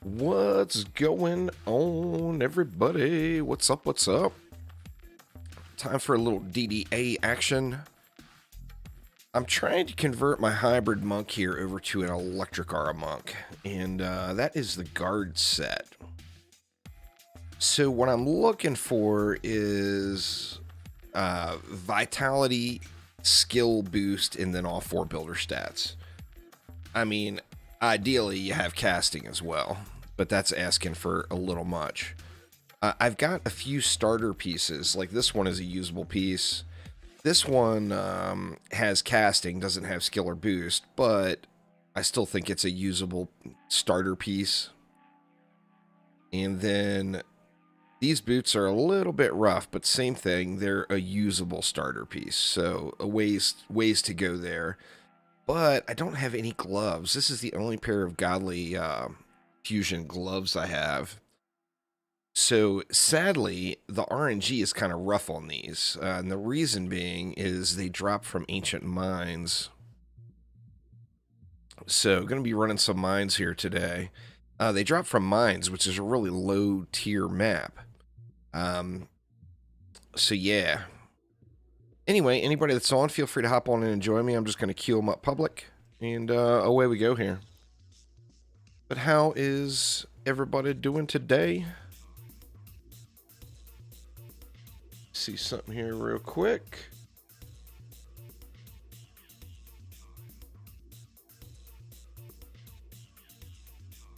What's going on, everybody? What's up? What's up? Time for a little DDA action. I'm trying to convert my hybrid monk here over to an electric aura monk, and that is the guard set. So what I'm looking for is vitality, skill boost, and then all 4 builder stats. I mean, ideally you have casting as well, but that's asking for a little much. I've got a few starter pieces, like this one is a usable piece. This one has casting, doesn't have skill or boost, but I still think it's a usable starter piece. And then these boots are a little bit rough, but same thing, they're a usable starter piece. So a ways to go there. But I don't have any gloves. This is the only pair of godly fusion gloves I have. So sadly, the RNG is kind of rough on these. And the reason being is they drop from ancient mines. So going to be running some mines here today. They drop from mines, which is a really low tier map. So yeah. Anyway, anybody that's on, feel free to hop on and enjoy me. I'm just going to queue them up public, and away we go here. But how is everybody doing today? See something here real quick.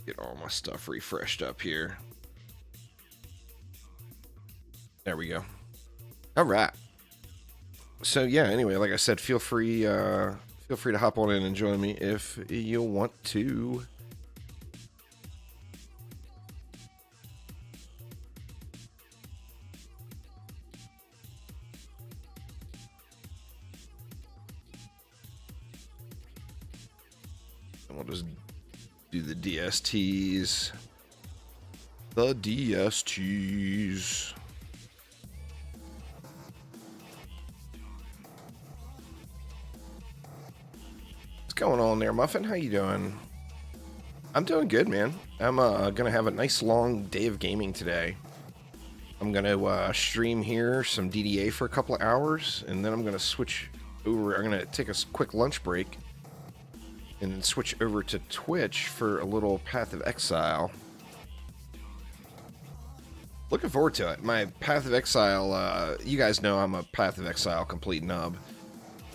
Get all my stuff refreshed up here. There we go. All right. So yeah, anyway, like I said, feel free to hop on in and join me if you want to. And we'll just do the DSTs. The DSTs. What's going on there, Muffin? How you doing? I'm doing good, man. I'm gonna have a nice long day of gaming today. I'm gonna stream here some DDA for a couple of hours, and then I'm gonna switch over. I'm gonna take a quick lunch break and then switch over to Twitch for a little Path of Exile. Looking forward to it. My Path of Exile, you guys know I'm a Path of Exile complete nub.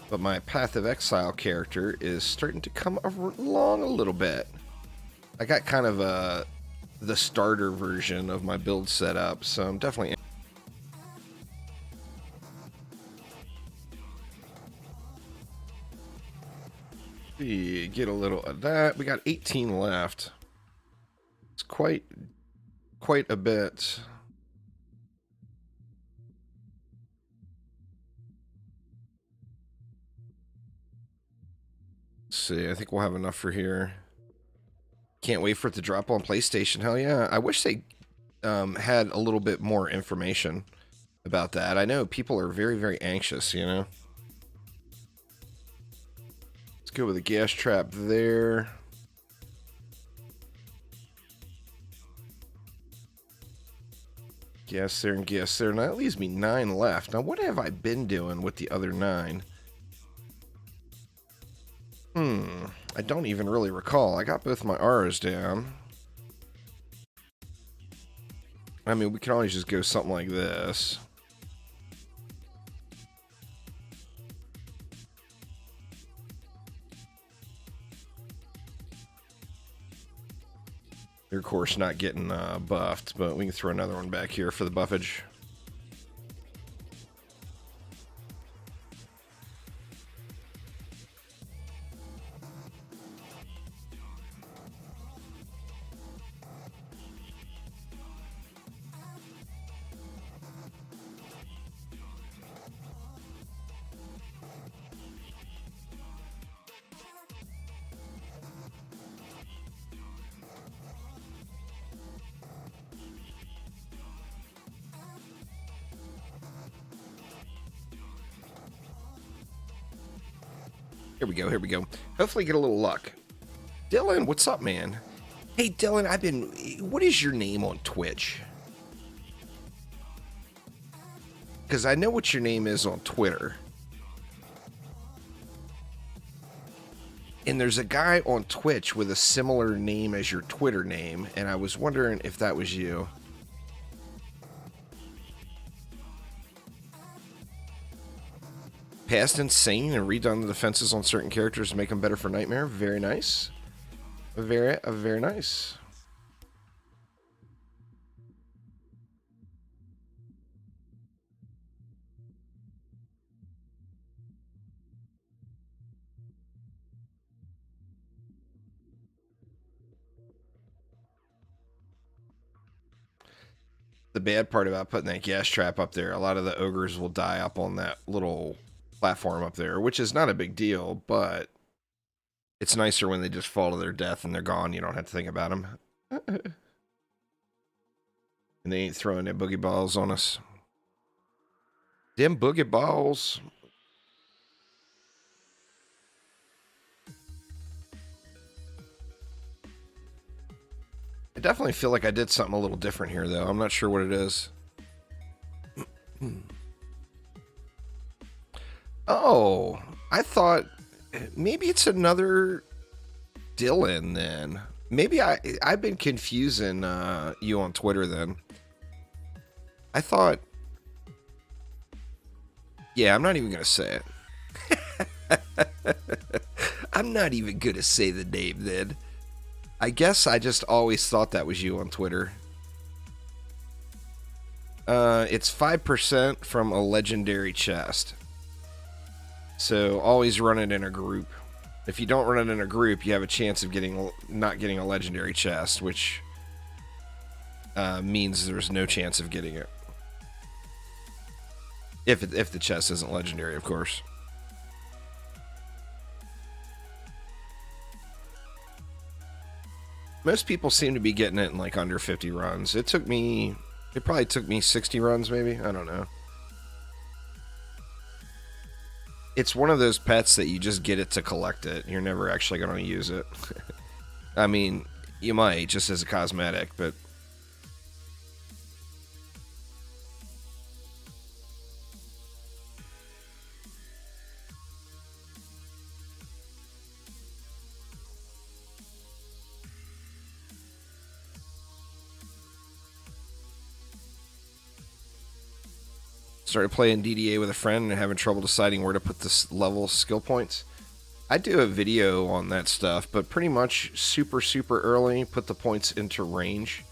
But my Path of Exile character is starting to come along a little bit. I got kind of the starter version of my build set up, so I'm definitely... Get a little of that. We got 18 left. It's quite a bit. Let's see, I think we'll have enough for here. Can't wait for it to drop on PlayStation. Hell yeah. I wish they had a little bit more information about that. I know people are very, very anxious, you know. Let's go with a gas trap there. Gas there and gas there. Now that leaves me 9 left. Now what have I been doing with the other 9? I don't even really recall. I got both my R's down. I mean, we can always just go something like this. They're, of course, not getting buffed, but we can throw another one back here for the buffage. Here we go, here we go. Hopefully get a little luck. Dylan, what's up, man? Hey, Dylan, what is your name on Twitch? Because I know what your name is on Twitter. And there's a guy on Twitch with a similar name as your Twitter name, and I was wondering if that was you. Past Insane and redone the defenses on certain characters to make them better for Nightmare. Very nice. Very nice. The bad part about putting that gas trap up there, a lot of the ogres will die up on that little platform up there, which is not a big deal, but it's nicer when they just fall to their death and they're gone. You don't have to think about them. And they ain't throwing their boogie balls on us. Them boogie balls. I definitely feel like I did something a little different here, though. I'm not sure what it is. Oh, I thought maybe it's another Dylan then. Maybe I've been confusing you on Twitter then. I thought... Yeah, I'm not even going to say it. I'm not even going to say the name then. I guess I just always thought that was you on Twitter. It's 5% from a legendary chest. So always run it in a group. If you don't run it in a group, you have a chance of not getting a legendary chest, which means there's no chance of getting it. If the chest isn't legendary, of course. Most people seem to be getting it in like under 50 runs. It probably took me 60 runs maybe. I don't know. It's one of those pets that you just get it to collect it. You're never actually going to use it. I mean, you might just as a cosmetic, but... Started playing DDA with a friend and having trouble deciding where to put this level skill points. I do a video on that stuff, but pretty much super early, put the points into range.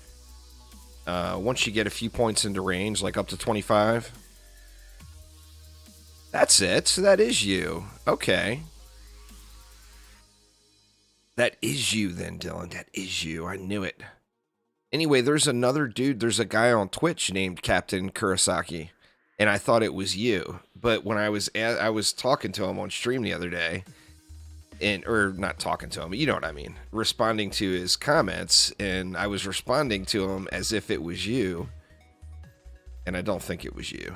Once you get a few points into range, like up to 25. That's it. So that is you. Okay. That is you then, Dylan. That is you. I knew it. Anyway, there's another dude. There's a guy on Twitch named Captain Kurosaki. And I thought it was you, but when I was talking to him on stream the other day, or not talking to him, you know what I mean, responding to his comments, and I was responding to him as if it was you, and I don't think it was you.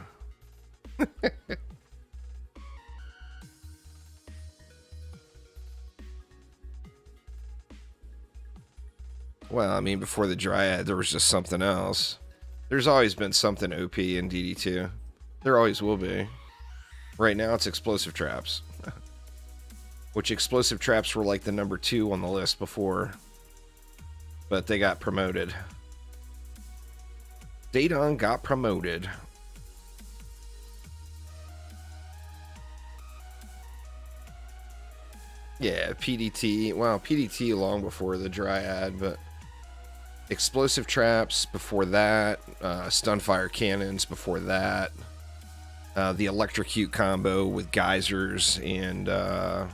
Well, I mean, before the Dryad, there was just something else. There's always been something OP in DD2. There always will be. Right now, it's explosive traps. Which explosive traps were like the number 2 on the list before. But they got promoted. Daedon got promoted. Yeah, PDT. Well, PDT long before the Dryad, but... Explosive traps before that. Stunfire cannons before that. The electrocute combo with geysers and the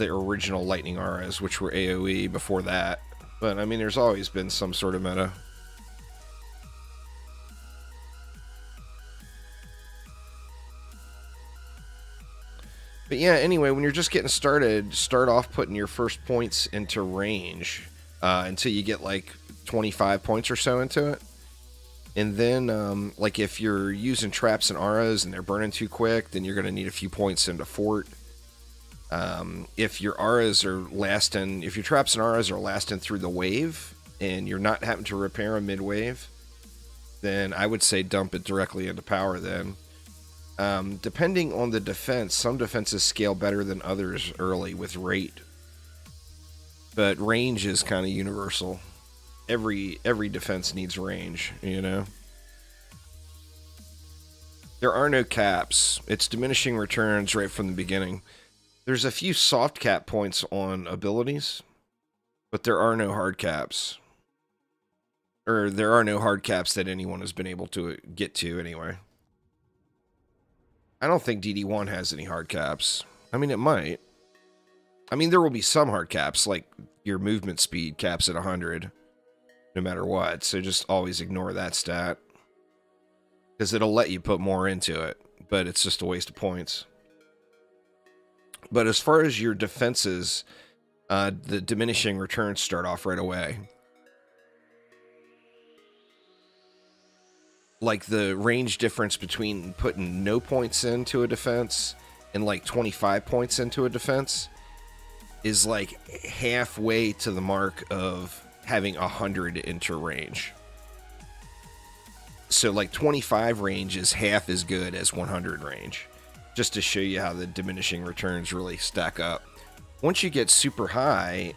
original lightning auras, which were AoE before that. But I mean, there's always been some sort of meta. But yeah, anyway, when you're just getting started, start off putting your first points into range until you get like 25 points or so into it. And then, like, if you're using traps and auras and they're burning too quick, then you're going to need a few points into Fort. If your auras are lasting, if your traps and auras are lasting through the wave, and you're not having to repair them mid-wave, then I would say dump it directly into power then. Depending on the defense, some defenses scale better than others early with rate. But range is kind of universal. Every defense needs range, you know? There are no caps. It's diminishing returns right from the beginning. There's a few soft cap points on abilities, but there are no hard caps. Or there are no hard caps that anyone has been able to get to anyway. I don't think DD1 has any hard caps. I mean, it might. I mean, there will be some hard caps, like your movement speed caps at 100, no matter what. So just always ignore that stat. Because it'll let you put more into it, but it's just a waste of points. But as far as your defenses, the diminishing returns start off right away. Like the range difference between putting no points into a defense and like 25 points into a defense is like halfway to the mark of having 100 into range. So like 25 range is half as good as 100 range, just to show you how the diminishing returns really stack up. Once you get super high,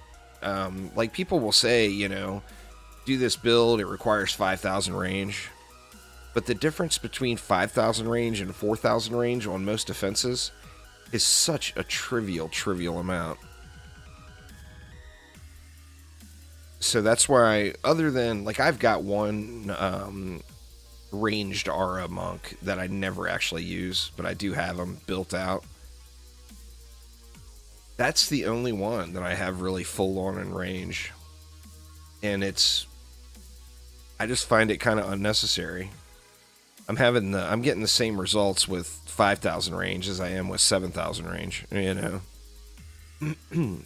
like people will say, you know, do this build, it requires 5,000 range. But the difference between 5,000 range and 4,000 range on most defenses is such a trivial amount. So that's why, other than, like, I've got one ranged aura monk that I never actually use, but I do have them built out. That's the only one that I have really full on in range. And I just find it kind of unnecessary. I'm getting the same results with 5,000 range as I am with 7,000 range, you know,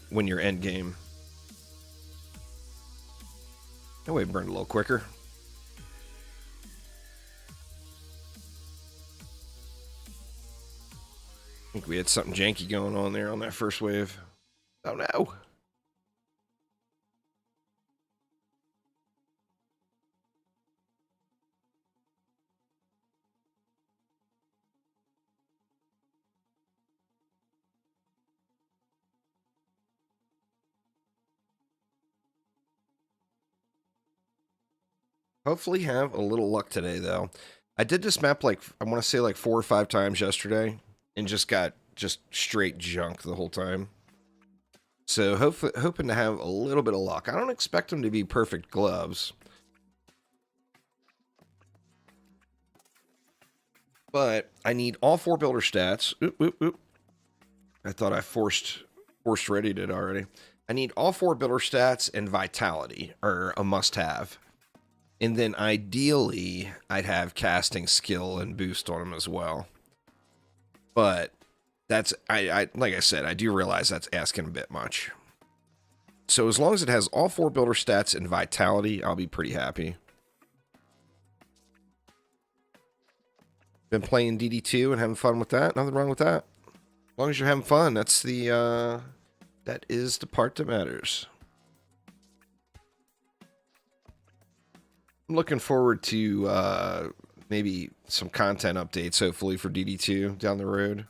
when you're end game. That way it burned a little quicker. I think we had something janky going on there on that first wave. Oh no. Hopefully have a little luck today, though. I did this map, like, I want to say like 4 or 5 times yesterday, and just got straight junk the whole time. So hoping to have a little bit of luck. I don't expect them to be perfect gloves, but I need all 4 builder stats. Oop, oop, oop. I thought I forced readied it already. I need all 4 builder stats, and vitality are a must-have. And then ideally, I'd have casting skill and boost on them as well. But that's, like I said, I do realize that's asking a bit much. So as long as it has all 4 builder stats and vitality, I'll be pretty happy. Been playing DD2 and having fun with that. Nothing wrong with that. As long as you're having fun, that is the part that matters. I'm looking forward to maybe some content updates, hopefully, for DD2 down the road.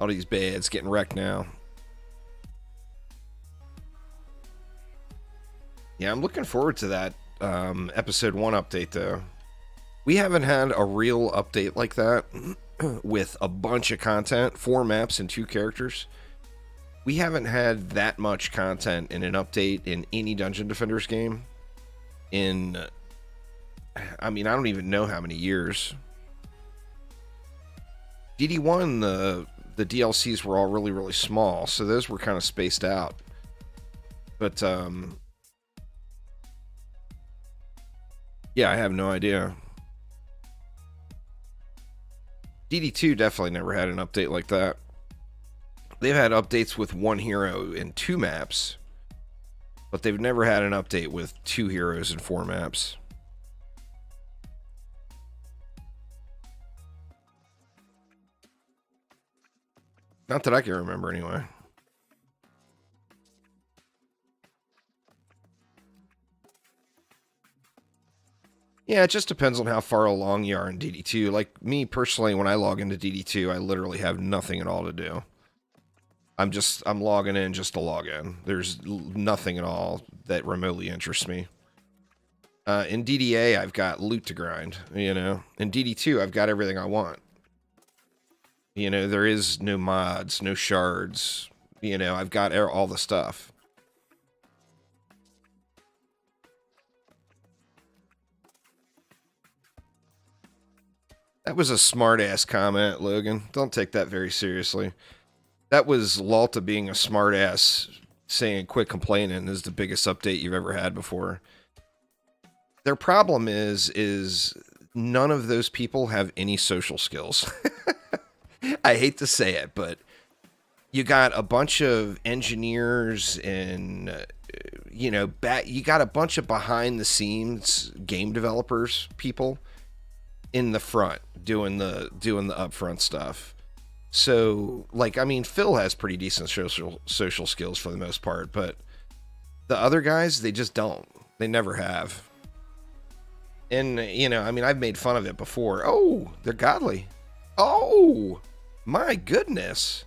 All these beds getting wrecked now. Yeah, I'm looking forward to that episode 1 update, though. We haven't had a real update like that with a bunch of content, 4 maps and 2 characters. We haven't had that much content in an update in any Dungeon Defenders game I mean, I don't even know how many years. DD1, the DLCs were all really, really small, so those were kind of spaced out. But, yeah, I have no idea. DD2 definitely never had an update like that. They've had updates with one hero and 2 maps, but they've never had an update with 2 heroes and 4 maps. Not that I can remember, anyway. Yeah, it just depends on how far along you are in DD2. Like, me personally, when I log into DD2, I literally have nothing at all to do. I'm logging in just to log in. There's nothing at all that remotely interests me. In DDA, I've got loot to grind, you know. In DD2, I've got everything I want. You know, there is no mods, no shards. You know, I've got all the stuff. That was a smart-ass comment, Logan. Don't take that very seriously. That was Lalta being a smart-ass, saying quit complaining is the biggest update you've ever had before. Their problem is none of those people have any social skills. I hate to say it, but you got a bunch of engineers and, you know, you got a bunch of behind-the-scenes game developers people in the front doing the upfront stuff. So, like, I mean, Phil has pretty decent social skills for the most part, but the other guys, they just don't. They never have. And, you know, I mean, I've made fun of it before. Oh, they're godly. Oh, my goodness.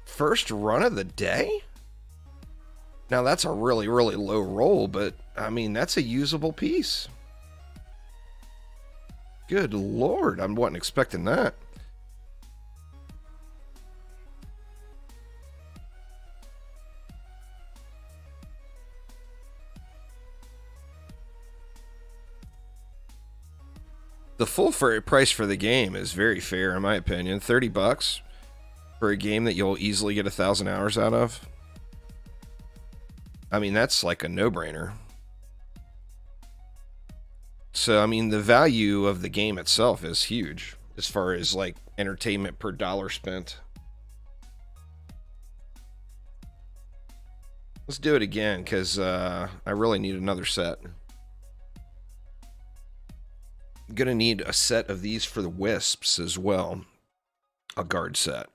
First run of the day? Now, that's a really, really low roll, but, I mean, that's a usable piece. Good Lord, I wasn't expecting that. The full price for the game is very fair, in my opinion. $30 for a game that you'll easily get 1,000 hours out of. I mean, that's like a no-brainer. So, I mean, the value of the game itself is huge as far as, like, entertainment per dollar spent. Let's do it again, because I really need another set. I'm going to need a set of these for the Wisps as well. A guard set.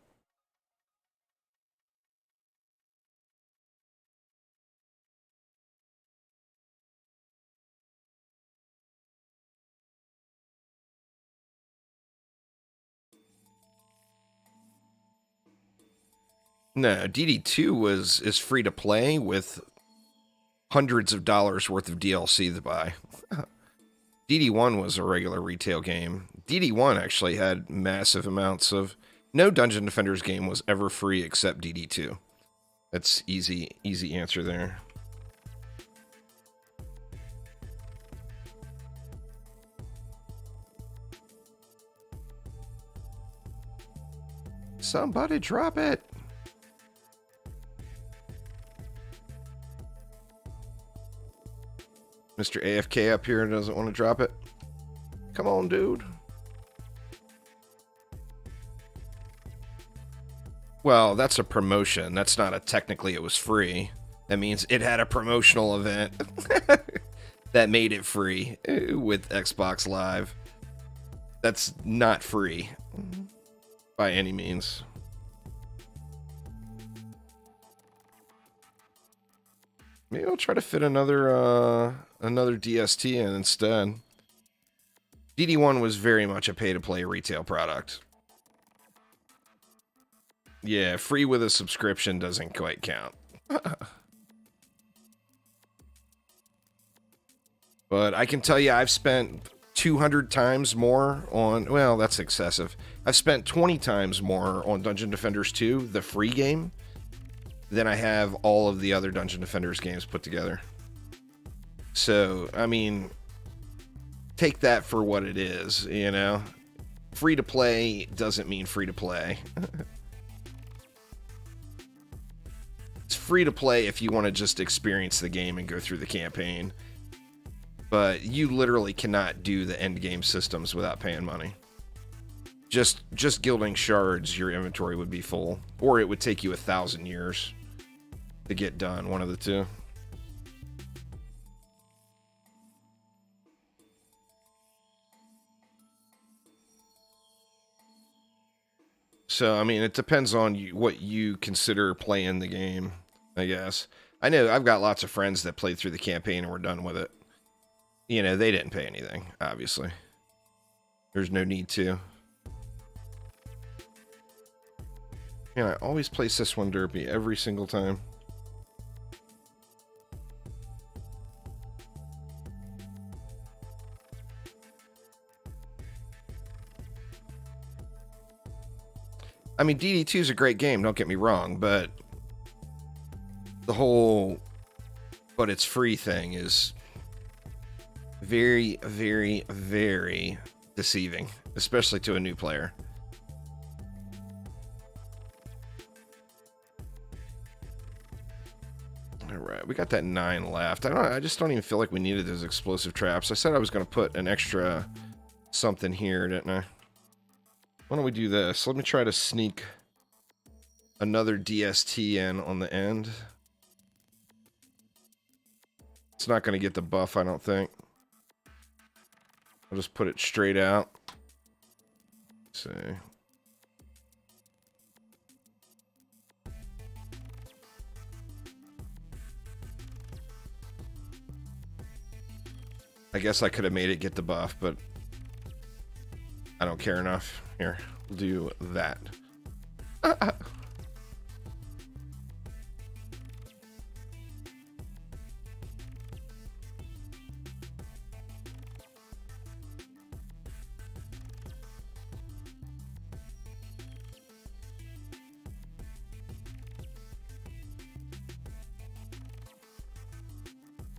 No, DD2 is free to play with hundreds of dollars worth of DLC to buy. DD1 was a regular retail game. DD1 actually had massive amounts of... No Dungeon Defenders game was ever free except DD2. That's easy answer there. Somebody drop it! Mr. AFK up here doesn't want to drop it. Come on, dude. Well, that's a promotion. That's not a technically it was free. That means it had a promotional event that made it free with Xbox Live. That's not free by any means. Maybe I'll try to fit another DST in instead. DD1 was very much a pay-to-play retail product. Yeah, free with a subscription doesn't quite count. But I can tell you I've spent 200 times more on... Well, that's excessive. I've spent 20 times more on Dungeon Defenders 2, the free game, than I have all of the other Dungeon Defenders games put together. So, I mean, take that for what it is, you know? free to play doesn't mean free to play. It's free to play if you want to just experience the game and go through the campaign. But you literally cannot do the end game systems without paying money. Just gilding shards, your inventory would be full. Or it would take you 1,000 years to get done, one of the two. So, I mean, it depends on you, what you consider playing the game, I guess. I know I've got lots of friends that played through the campaign and were done with it. You know, they didn't pay anything, obviously. There's no need to. Yeah, I always place this one derpy every single time. I mean, DD2 is a great game, don't get me wrong, but the whole but it's free thing is very, very, very deceiving, especially to a new player. All right, we got that 9 left. I just don't even feel like we needed those explosive traps. I said I was going to put an extra something here, didn't I? Why don't we do this? Let me try to sneak another DST in on the end. It's not going to get the buff, I don't think. I'll just put it straight out. Let's see. I guess I could have made it get the buff, but I don't care enough. Here, we'll do that.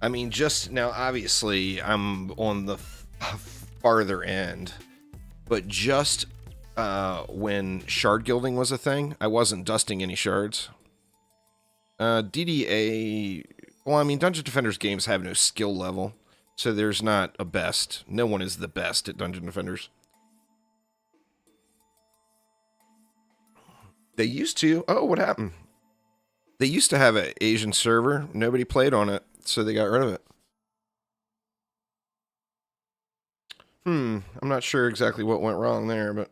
I mean, just now, obviously, I'm on the farther end, but just when shard gilding was a thing, I wasn't dusting any shards. DDA, well, I mean, Dungeon Defenders games have no skill level, so there's not a best. No one is the best at Dungeon Defenders. They used to. Oh, what happened? They used to have an Asian server. Nobody played on it, so they got rid of it. I'm not sure exactly what went wrong there, but...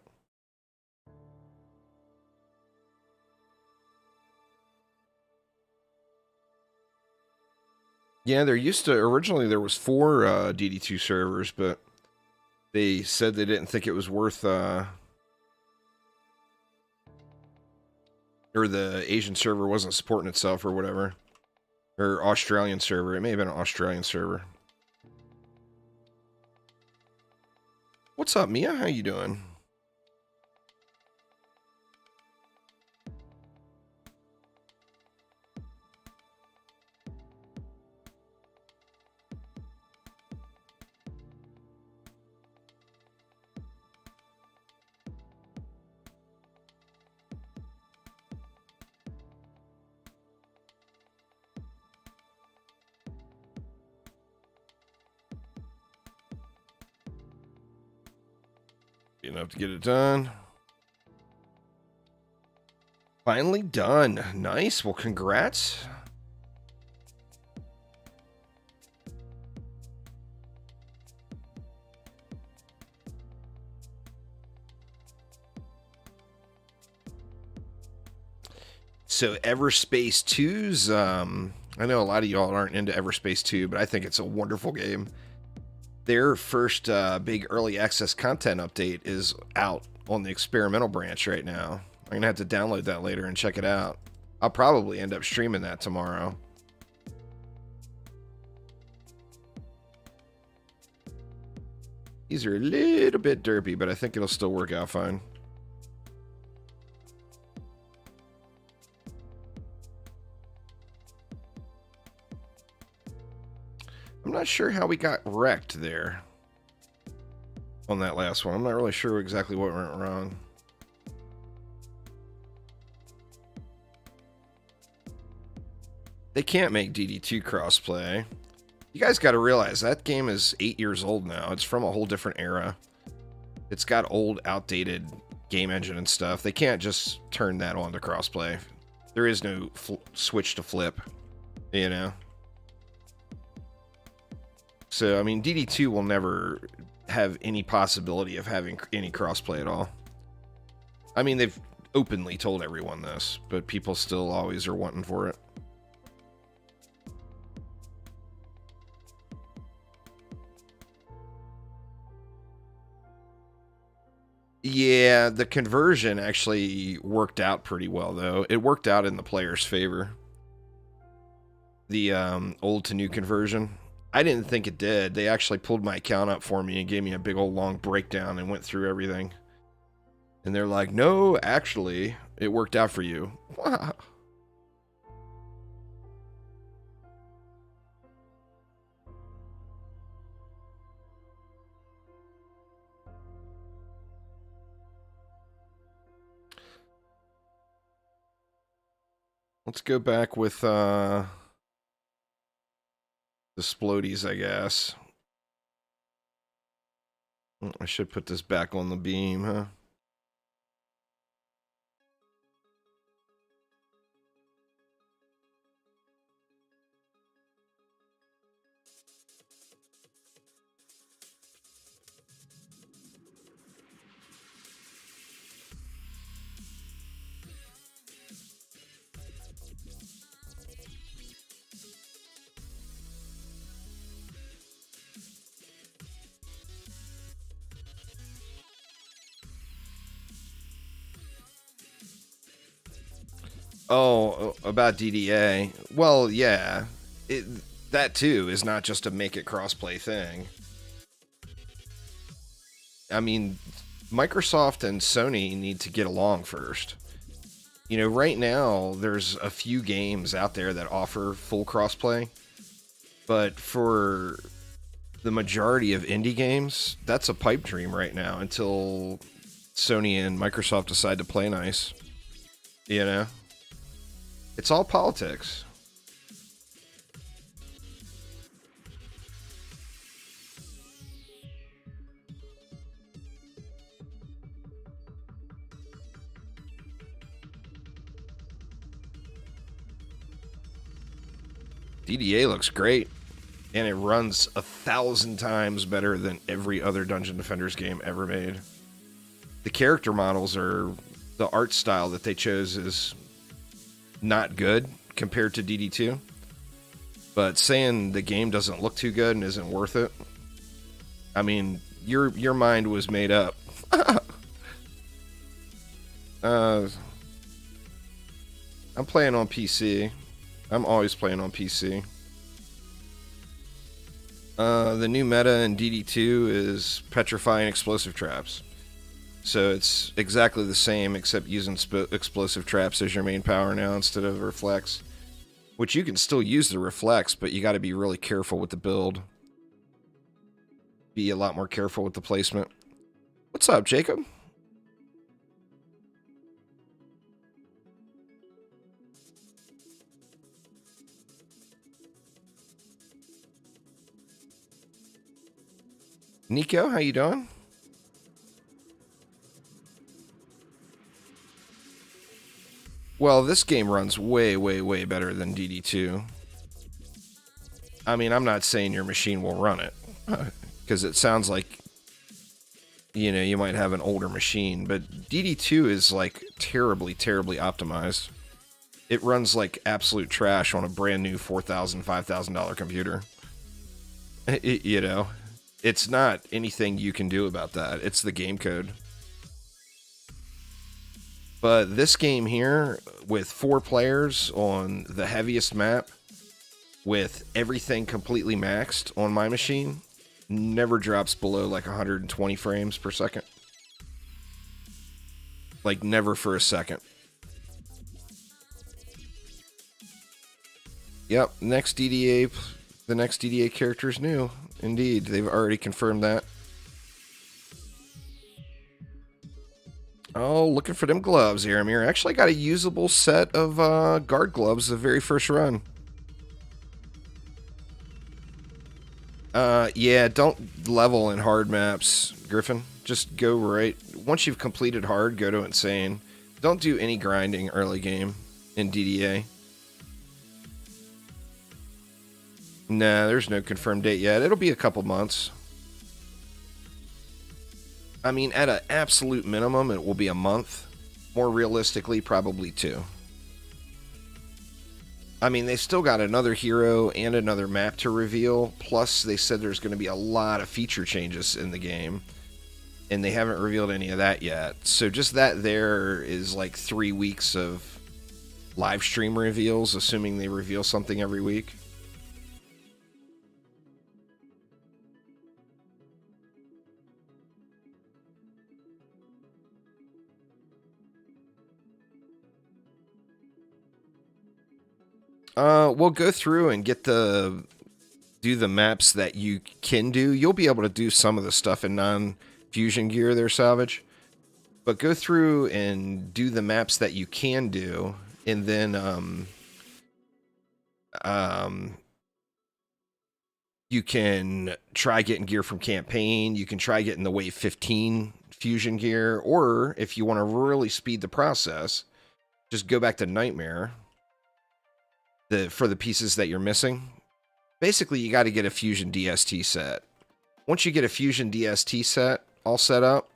Yeah, originally there was 4 DD2 servers, but they said they didn't think it was worth, or the Asian server wasn't supporting itself or whatever. Or Australian server. It may have been an Australian server. What's up, Mia? How you doing? Enough to get it done. Finally done. Nice. Well, congrats. So Everspace 2's, I know a lot of y'all aren't into Everspace 2, but I think it's a wonderful game. Their first big early access content update is out on the experimental branch right now. I'm going to have to download that later and check it out. I'll probably end up streaming that tomorrow. These are a little bit derpy, but I think it'll still work out fine. I'm not sure how we got wrecked there. on that last one. I'm not really sure exactly what went wrong. They can't make DD2 crossplay. You guys got to realize that game is 8 years old now. It's from a whole different era. It's got old, outdated game engine and stuff. They can't just turn that on to crossplay. There is no switch to flip, you know? So, I mean, DD2 will never have any possibility of having any crossplay at all. I mean, they've openly told everyone this, but people still always are wanting for it. Yeah, the conversion actually worked out pretty well, though. It worked out in the player's favor. The old to new conversion. I didn't think it did. They actually pulled my account up for me and gave me a big old long breakdown and went through everything. And they're like, no, actually, it worked out for you. Wow. Let's go back with the Splodies, I guess. I should put this back on the beam, huh? Oh, about DDA. Well, yeah. That too is not just a make it crossplay thing. I mean, Microsoft and Sony need to get along first. You know, right now, there's a few games out there that offer full crossplay. But for the majority of indie games, that's a pipe dream right now until Sony and Microsoft decide to play nice. You know? It's all politics. DDA looks great, and it runs 1,000 times better than every other Dungeon Defenders game ever made. The character models are... The art style that they chose is not good compared to DD2. But saying the game doesn't look too good and isn't worth it, I mean, your mind was made up. I'm playing on PC. I'm always playing on PC. The new meta in DD2 is petrifying explosive traps. So it's exactly the same, except using explosive traps as your main power now instead of reflex. Which you can still use the reflex, but you got to be really careful with the build. Be a lot more careful with the placement. What's up, Jacob? Nico, how you doing? Well, this game runs way, way, way better than DD2. I mean, I'm not saying your machine will run it, because it sounds like, you know, you might have an older machine, but DD2 is, like, terribly, terribly optimized. It runs like absolute trash on a brand new $4,000, $5,000 computer. You know, it's not anything you can do about that. It's the game code. But this game here, with 4 players on the heaviest map, with everything completely maxed on my machine, never drops below like 120 frames per second. Like, never for a second. Yep, next DDA, the next DDA character is new. Indeed, they've already confirmed that. Oh, looking for them gloves, Aramir. Actually got a usable set of guard gloves the very first run. Yeah, don't level in hard maps, Griffin. Just go right. Once you've completed hard, go to insane. Don't do any grinding early game in DDA. Nah, there's no confirmed date yet. It'll be a couple months. I mean, at an absolute minimum, it will be a month. More realistically, probably 2. I mean, they still got another hero and another map to reveal. Plus, they said there's going to be a lot of feature changes in the game. And they haven't revealed any of that yet. So just that there is like 3 weeks of live stream reveals, assuming they reveal something every week. We'll go through and do the maps that you can do. You'll be able to do some of the stuff in non-fusion gear there, Salvage. But go through and do the maps that you can do, and then you can try getting gear from campaign. You can try getting the Wave 15 fusion gear, or if you want to really speed the process, just go back to Nightmare. For the pieces that you're missing, basically you got to get a Fusion DST set. Once you get a Fusion DST set all set up,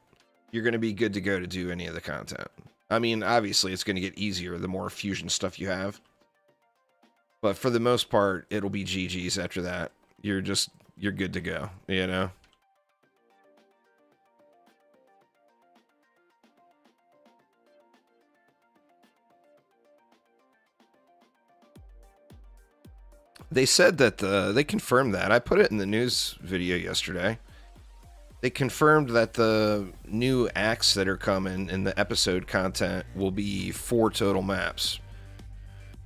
you're going to be good to go to do any of the content. I mean, obviously it's going to get easier the more Fusion stuff you have, but for the most part, it'll be GG's after that. You're good to go, you know? They said that they confirmed that. I put it in the news video yesterday. They confirmed that the new acts that are coming in the episode content will be 4 total maps.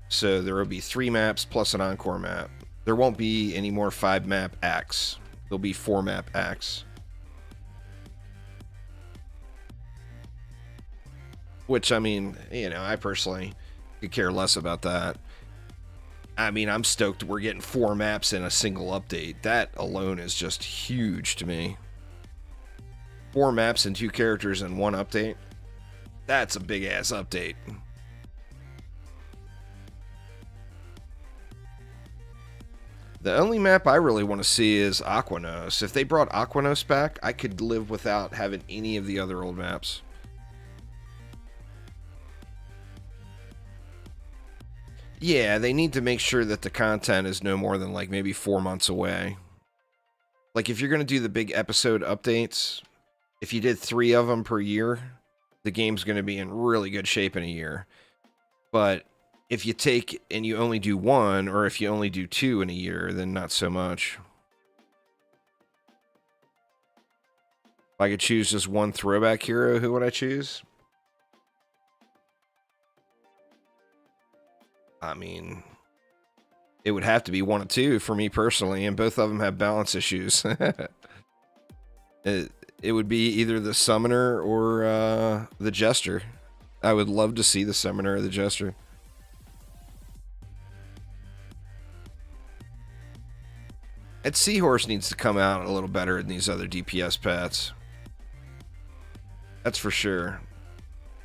So there will be 3 maps plus an encore map. There won't be any more 5 map acts. There'll be 4 map acts. Which, I mean, you know, I personally could care less about that. I mean, I'm stoked we're getting 4 maps in a single update. That alone is just huge to me. 4 maps and 2 characters in 1 update. That's a big ass update. The only map I really want to see is Aquanos. If they brought Aquanos back, I could live without having any of the other old maps. Yeah, they need to make sure that the content is no more than like maybe 4 months away. Like if you're going to do the big episode updates, if you did 3 of them per year, the game's going to be in really good shape in a year. But if you take and you only do 1, or if you only do 2 in a year, then not so much. If I could choose just 1 throwback hero, who would I choose? I mean, it would have to be 1 of 2 for me personally, and both of them have balance issues. It would be either the Summoner or the Jester. I would love to see the Summoner or the Jester. And Seahorse needs to come out a little better than these other DPS pets. That's for sure.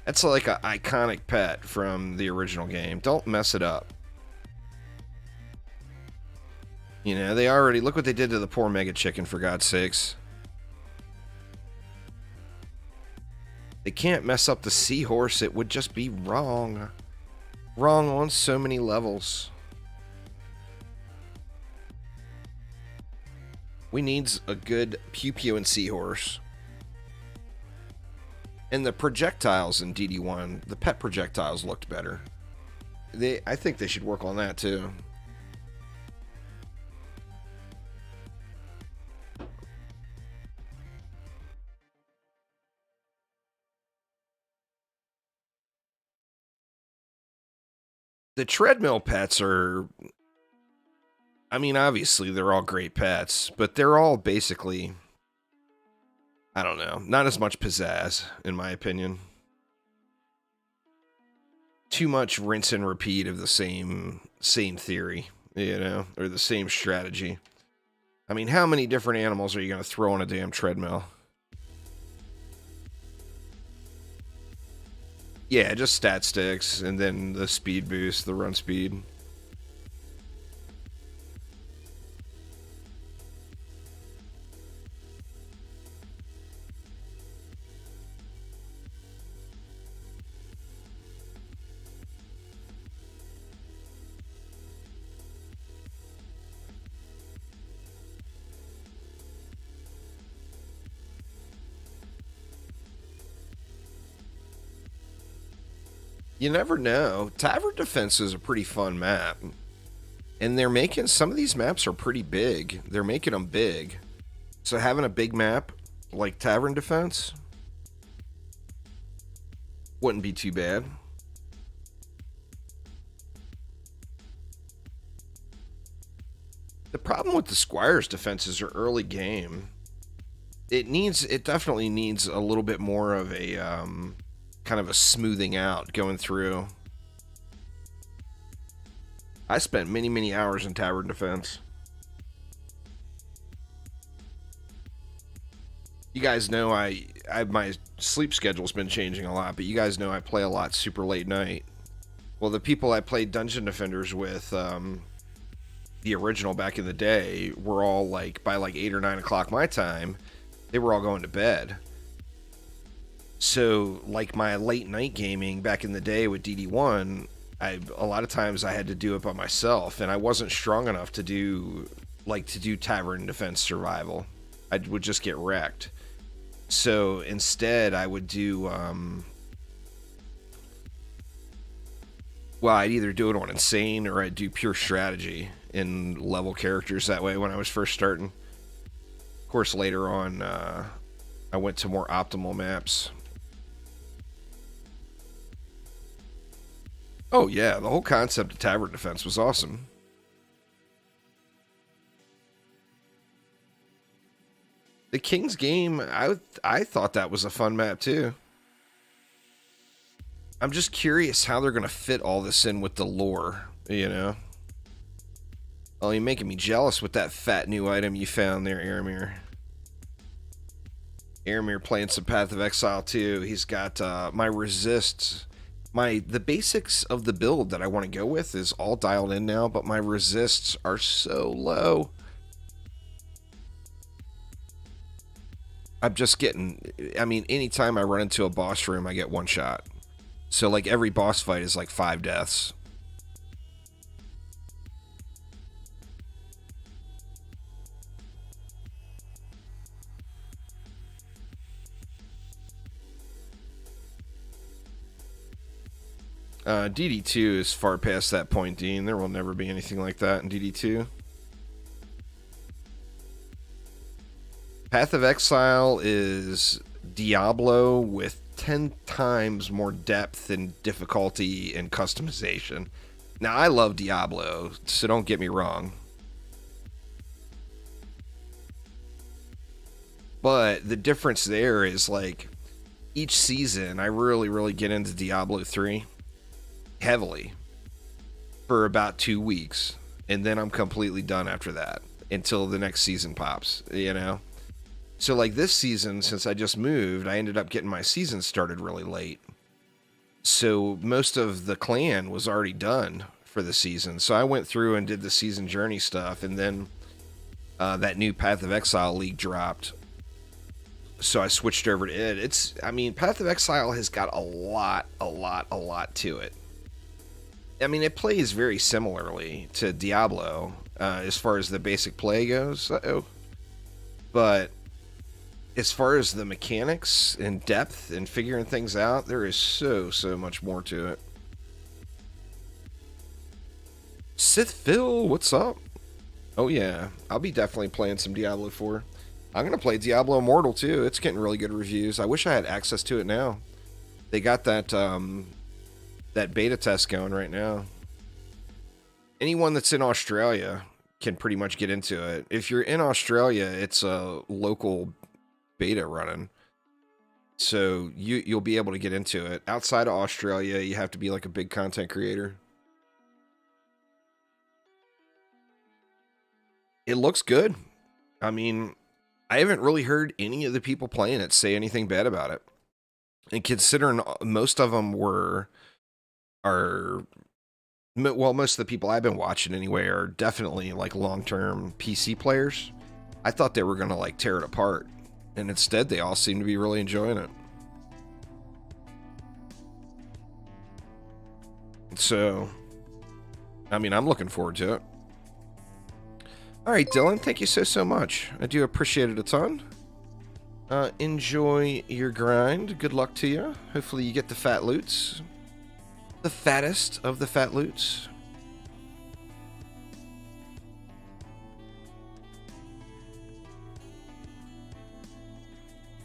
That's like an iconic pet from the original game. Don't mess it up. You know, they already... Look what they did to the poor Mega Chicken, for God's sakes. They can't mess up the Seahorse. It would just be wrong. Wrong on so many levels. We needs a good Pew Pew and Seahorse. And the projectiles in DD1, the pet projectiles looked better. I think they should work on that too. The treadmill pets are... I mean, obviously, they're all great pets, but they're all basically... I don't know. Not as much pizzazz, in my opinion. too much rinse and repeat of the same theory, you know, or the same strategy. I mean, how many different animals are you going to throw on a damn treadmill? Yeah, just stat sticks, and then the speed boost, the run speed. You never know. Tavern Defense is a pretty fun map. And they're making, some of these maps are pretty big. They're making them big. So having a big map like Tavern Defense wouldn't be too bad. The problem with the Squire's defenses are early game. It definitely needs a little bit more of a kind of a smoothing out going through. I spent many hours in Tavern Defense. You guys know my sleep schedule's been changing a lot, but you guys know I play a lot super late night. Well, the people I played Dungeon Defenders with, the original back in the day, were all like, by like 8 or 9 o'clock my time, they were all going to bed. So, like my late night gaming back in the day with DD1, a lot of times I had to do it by myself, and I wasn't strong enough to do Tavern Defense Survival. I would just get wrecked. So instead, I would do, well, I'd either do it on Insane or I'd do pure strategy and level characters that way when I was first starting. Of course, later on, I went to more optimal maps. Oh yeah, the whole concept of Tavern Defense was awesome. The King's Game, I thought that was a fun map too. I'm just curious how they're going to fit all this in with the lore, you know? Oh, you're making me jealous with that fat new item you found there, Aramir. Aramir playing some Path of Exile too. He's got my resists. The basics of the build that I want to go with is all dialed in now, but my resists are so low. I'm just getting, I mean, anytime I run into a boss room, I get one shot. So, like, every boss fight is like 5 deaths. DD2 is far past that point, Dean. There will never be anything like that in DD2. Path of Exile is Diablo with 10 times more depth and difficulty and customization. Now, I love Diablo, so don't get me wrong. But the difference there is, like, each season, I really get into Diablo 3 heavily for about 2 weeks. And then I'm completely done after that until the next season pops, you know? So, like, this season, since I just moved, I ended up getting my season started really late. So, most of the clan was already done for the season. So, I went through and did the season journey stuff, and then that new Path of Exile League dropped. So, I switched over to it. I mean, Path of Exile has got a lot to it. I mean, it plays very similarly to Diablo as far as the basic play goes. But as far as the mechanics and depth and figuring things out, there is so much more to it. Sith Phil, what's up? Oh yeah, I'll be definitely playing some Diablo 4. I'm going to play Diablo Immortal too. It's getting really good reviews. I wish I had access to it now. They got that that beta test going right now. Anyone that's in Australia can pretty much get into it. If you're in Australia, it's a local beta running. So you'll be able to get into it. Outside of Australia, you have to be like a big content creator. It looks good. I mean, I haven't really heard any of the people playing it say anything bad about it. And considering most of them most of the people I've been watching anyway are definitely like long-term PC players. I thought they were going to like tear it apart. And instead, they all seem to be really enjoying it. So, I mean, I'm looking forward to it. All right, Dylan, thank you so much. I do appreciate it a ton. Enjoy your grind. Good luck to you. Hopefully you get the fat loots. The fattest of the fat loots.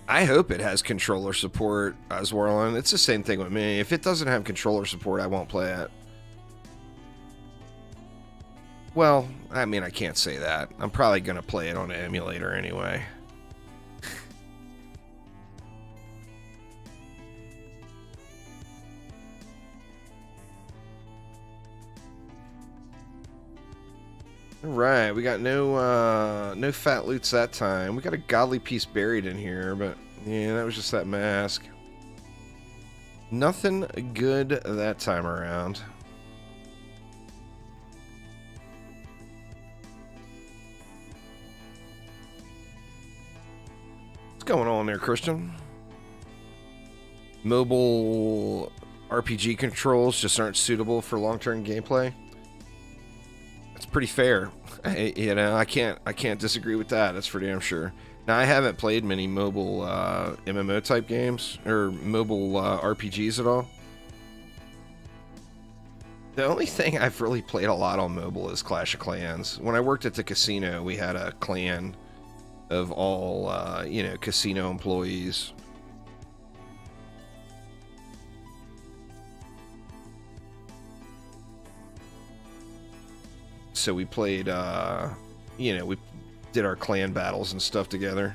I hope it has controller support, Oswarlin. It's the same thing with me. If it doesn't have controller support, I won't play it. Well, I mean, I can't say that. I'm probably going to play it on an emulator anyway. Alright, we got no fat loots that time. We got a godly piece buried in here, but yeah, that was just that mask. Nothing good that time around. What's going on there, Christian? Mobile RPG controls just aren't suitable for long-term gameplay. It's pretty fair. I can't disagree with that. That's for damn sure. Now, I haven't played many mobile MMO type games or mobile RPGs at all. The only thing I've really played a lot on mobile is Clash of Clans. When I worked at the casino, we had a clan of all casino employees. So we played, we did our clan battles and stuff together.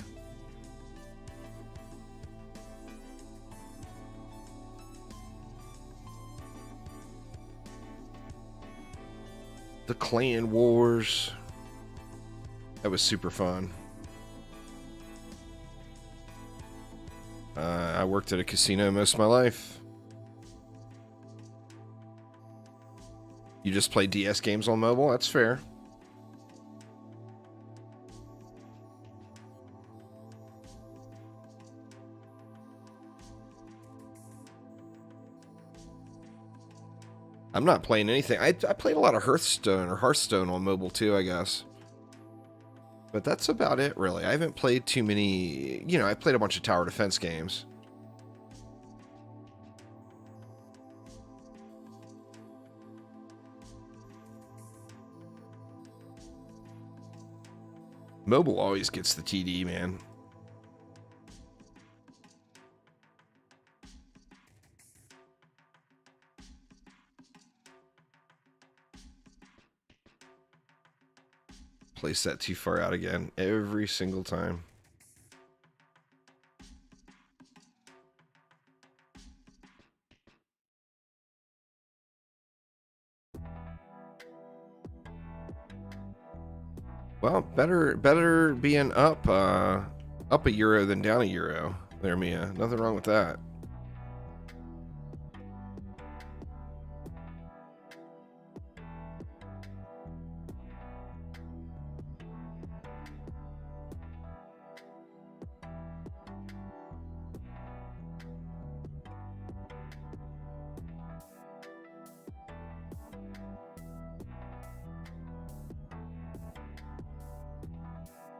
The Clan Wars. That was super fun. I worked at a casino most of my life. You just play DS games on mobile? That's fair. I'm not playing anything. I played a lot of Hearthstone on mobile too, I guess. But that's about it, really. I haven't played too many... I played a bunch of tower defense games. Mobile always gets the TD, man. Place that too far out again every single time. Well, better being up a euro than down a euro. There, Mia. Nothing wrong with that.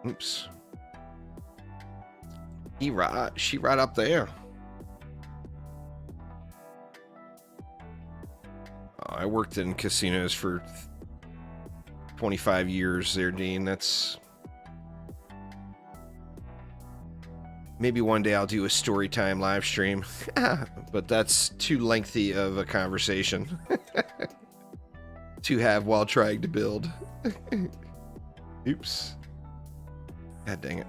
Oops. She right up there. I worked in casinos for 25 years there, Dean. That's... Maybe one day I'll do a story time live stream. But that's too lengthy of a conversation to have while trying to build. Oops. God dang it.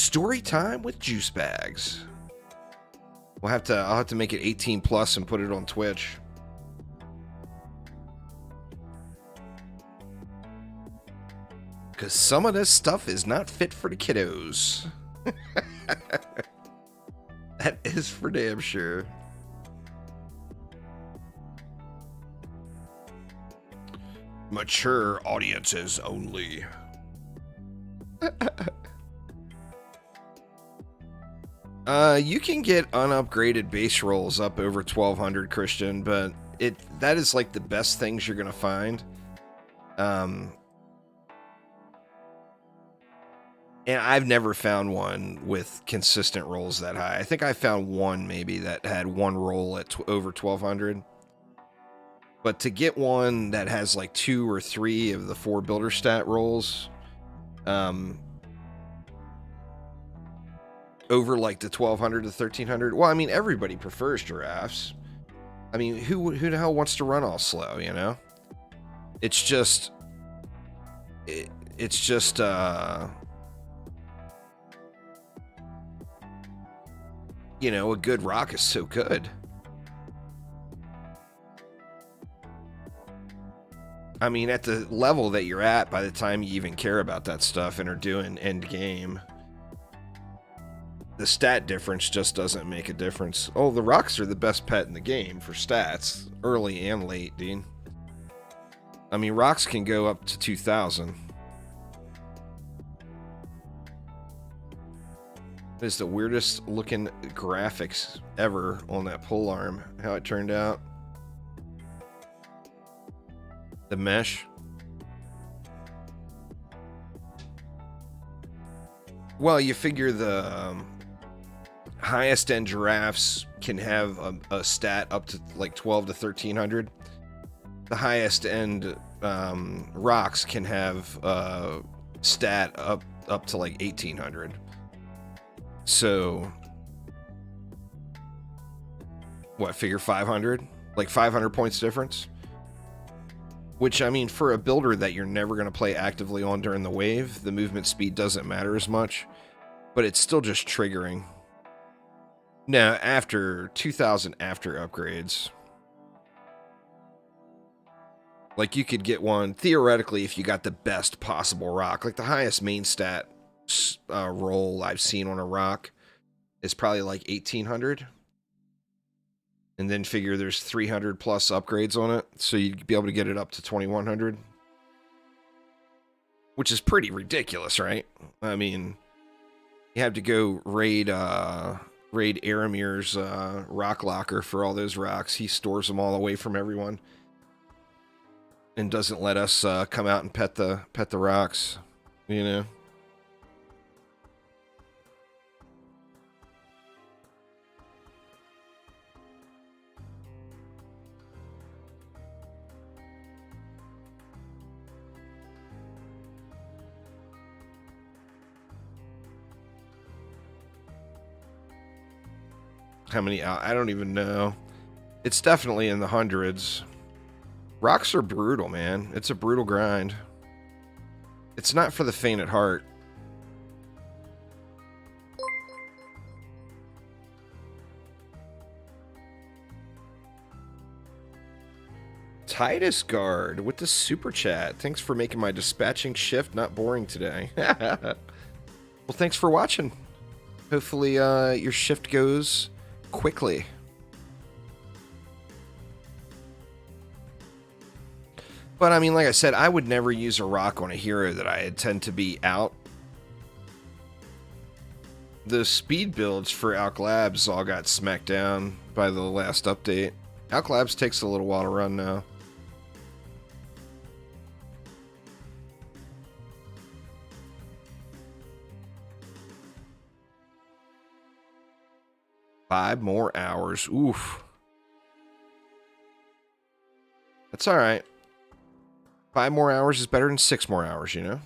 Story time with juice bags. I'll have to make it 18 plus and put it on Twitch. Because some of this stuff is not fit for the kiddos. That is for damn sure. Mature audiences only. You can get unupgraded base rolls up over 1200, Christian, but that is like the best things you're gonna find. And I've never found one with consistent rolls that high. I think I found one maybe that had one roll at over 1200. But to get one that has like 2 or 3 of the 4 builder stat rolls, over like the 1200 to 1300. Well, I mean, everybody prefers giraffes. I mean, who the hell wants to run all slow, you know? It's just you know, a good rock is so good. I mean, at the level that you're at by the time you even care about that stuff and are doing end game, the stat difference just doesn't make a difference. Oh, the rocks are the best pet in the game for stats, early and late, Dean. I mean, rocks can go up to 2000. It's the weirdest looking graphics ever on that pole arm, how it turned out. The mesh. Well, you figure the highest end giraffes can have a stat up to like 12 to 1300. The highest end rocks can have a stat up to like 1800. So, what, figure 500? Like 500 points difference? Which, I mean, for a builder that you're never going to play actively on during the wave, the movement speed doesn't matter as much, but it's still just triggering. Now, after 2000 after upgrades, like you could get one, theoretically, if you got the best possible rock, like the highest main stat roll I've seen on a rock is probably like 1800. And then figure there's 300 plus upgrades on it, so you'd be able to get it up to 2100. Which is pretty ridiculous, right? I mean, you have to go raid Aramir's rock locker for all those rocks. He stores them all away from everyone. And doesn't let us come out and pet the rocks, you know? How many? I don't even know. It's definitely in the hundreds. Rocks are brutal, man. It's a brutal grind. It's not for the faint at heart. Titus Guard with the super chat. Thanks for making my dispatching shift not boring today. Well, thanks for watching. Hopefully your shift goes quickly. But I mean, like I said, I would never use a rock on a hero that I intend to be out. The speed builds for Alk Labs all got smacked down by the last update. Alk Labs takes a little while to run now. Five more hours. Oof. That's all right. 5 more hours is better than 6 more hours, you know?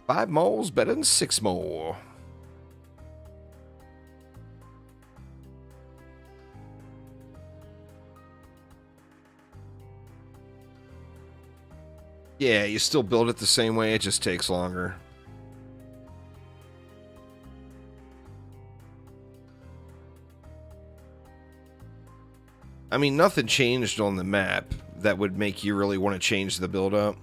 Five moles better than 6 more. Yeah, you still build it the same way, it just takes longer. I mean, nothing changed on the map that would make you really want to change the build-up.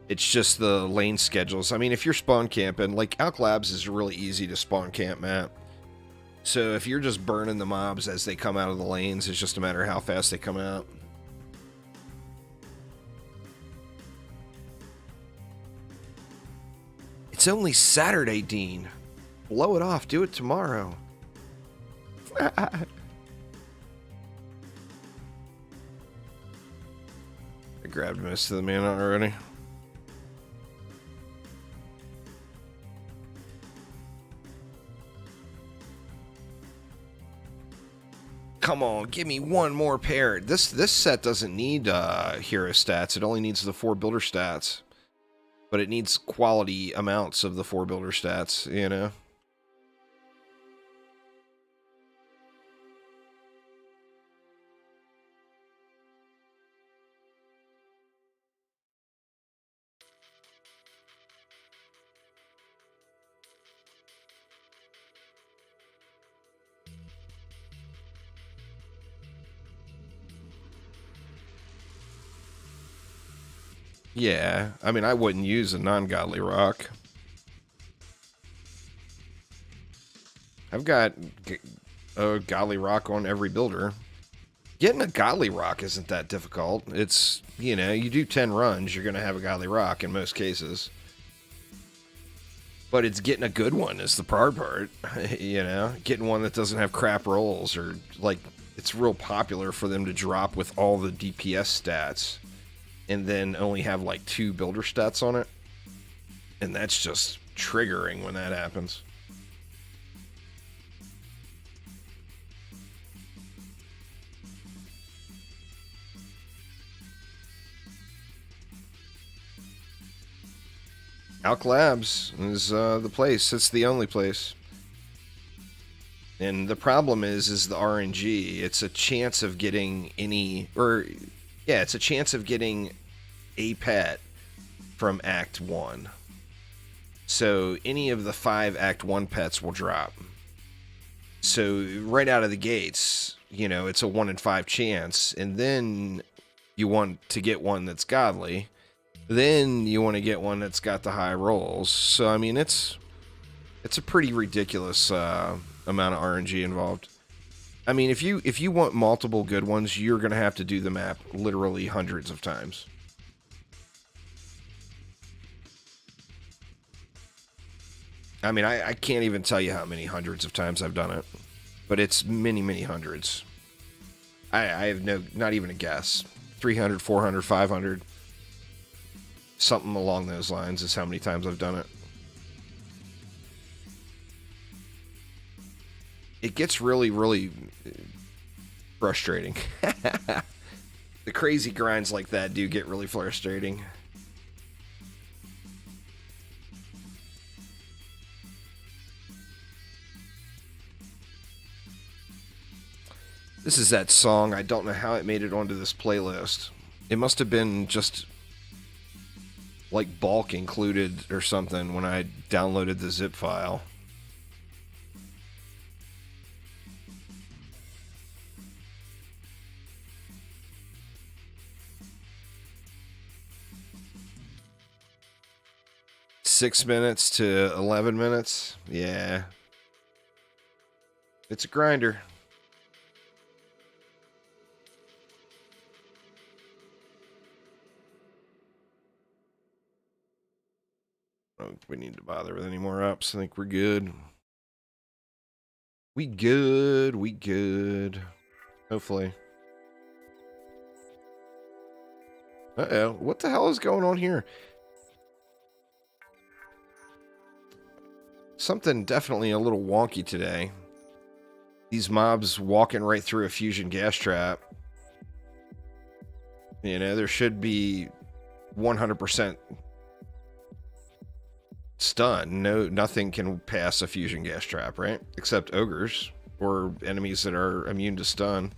It's just the lane schedules. I mean, if you're spawn camping, like Alk Labs is a really easy to spawn camp map. So if you're just burning the mobs as they come out of the lanes, it's just a matter of how fast they come out. It's only Saturday, Dean. Blow it off. Do it tomorrow. I grabbed most of the mana already. Come on, give me one more pair. This set doesn't need hero stats. It only needs the 4 builder stats. But it needs quality amounts of the 4 builder stats, you know? Yeah, I mean, I wouldn't use a non-godly rock. I've got a godly rock on every builder. Getting a godly rock isn't that difficult. It's, you know, you do 10 runs, you're going to have a godly rock in most cases. But it's getting a good one is the hard part, you know? Getting one that doesn't have crap rolls or, like, it's real popular for them to drop with all the DPS stats and then only have like 2 builder stats on it. And that's just triggering when that happens. Alk Labs is the place. It's the only place. And the problem is the RNG. It's a chance of getting it's a chance of getting a pet from Act 1. So any of the 5 Act 1 pets will drop. So right out of the gates, you know, it's a 1 in 5 chance. And then you want to get one that's godly. Then you want to get one that's got the high rolls. So, I mean, it's a pretty ridiculous amount of RNG involved. I mean, if you want multiple good ones, you're going to have to do the map literally hundreds of times. I mean, I can't even tell you how many hundreds of times I've done it. But it's many, many hundreds. I have not even a guess. 300, 400, 500. Something along those lines is how many times I've done it. It gets really, really frustrating. The crazy grinds like that do get really frustrating. This is that song. I don't know how it made it onto this playlist. It must have been just like bulk included or something when I downloaded the zip file. Six minutes to 11 minutes. Yeah. It's a grinder. I don't think we need to bother with any more ups. I think we're good. We good. Hopefully. Uh-oh. What the hell is going on here? Something definitely a little wonky today. These mobs walking right through a fusion gas trap. You know, there should be 100% stun. Nothing can pass a fusion gas trap, right? Except ogres or enemies that are immune to stun.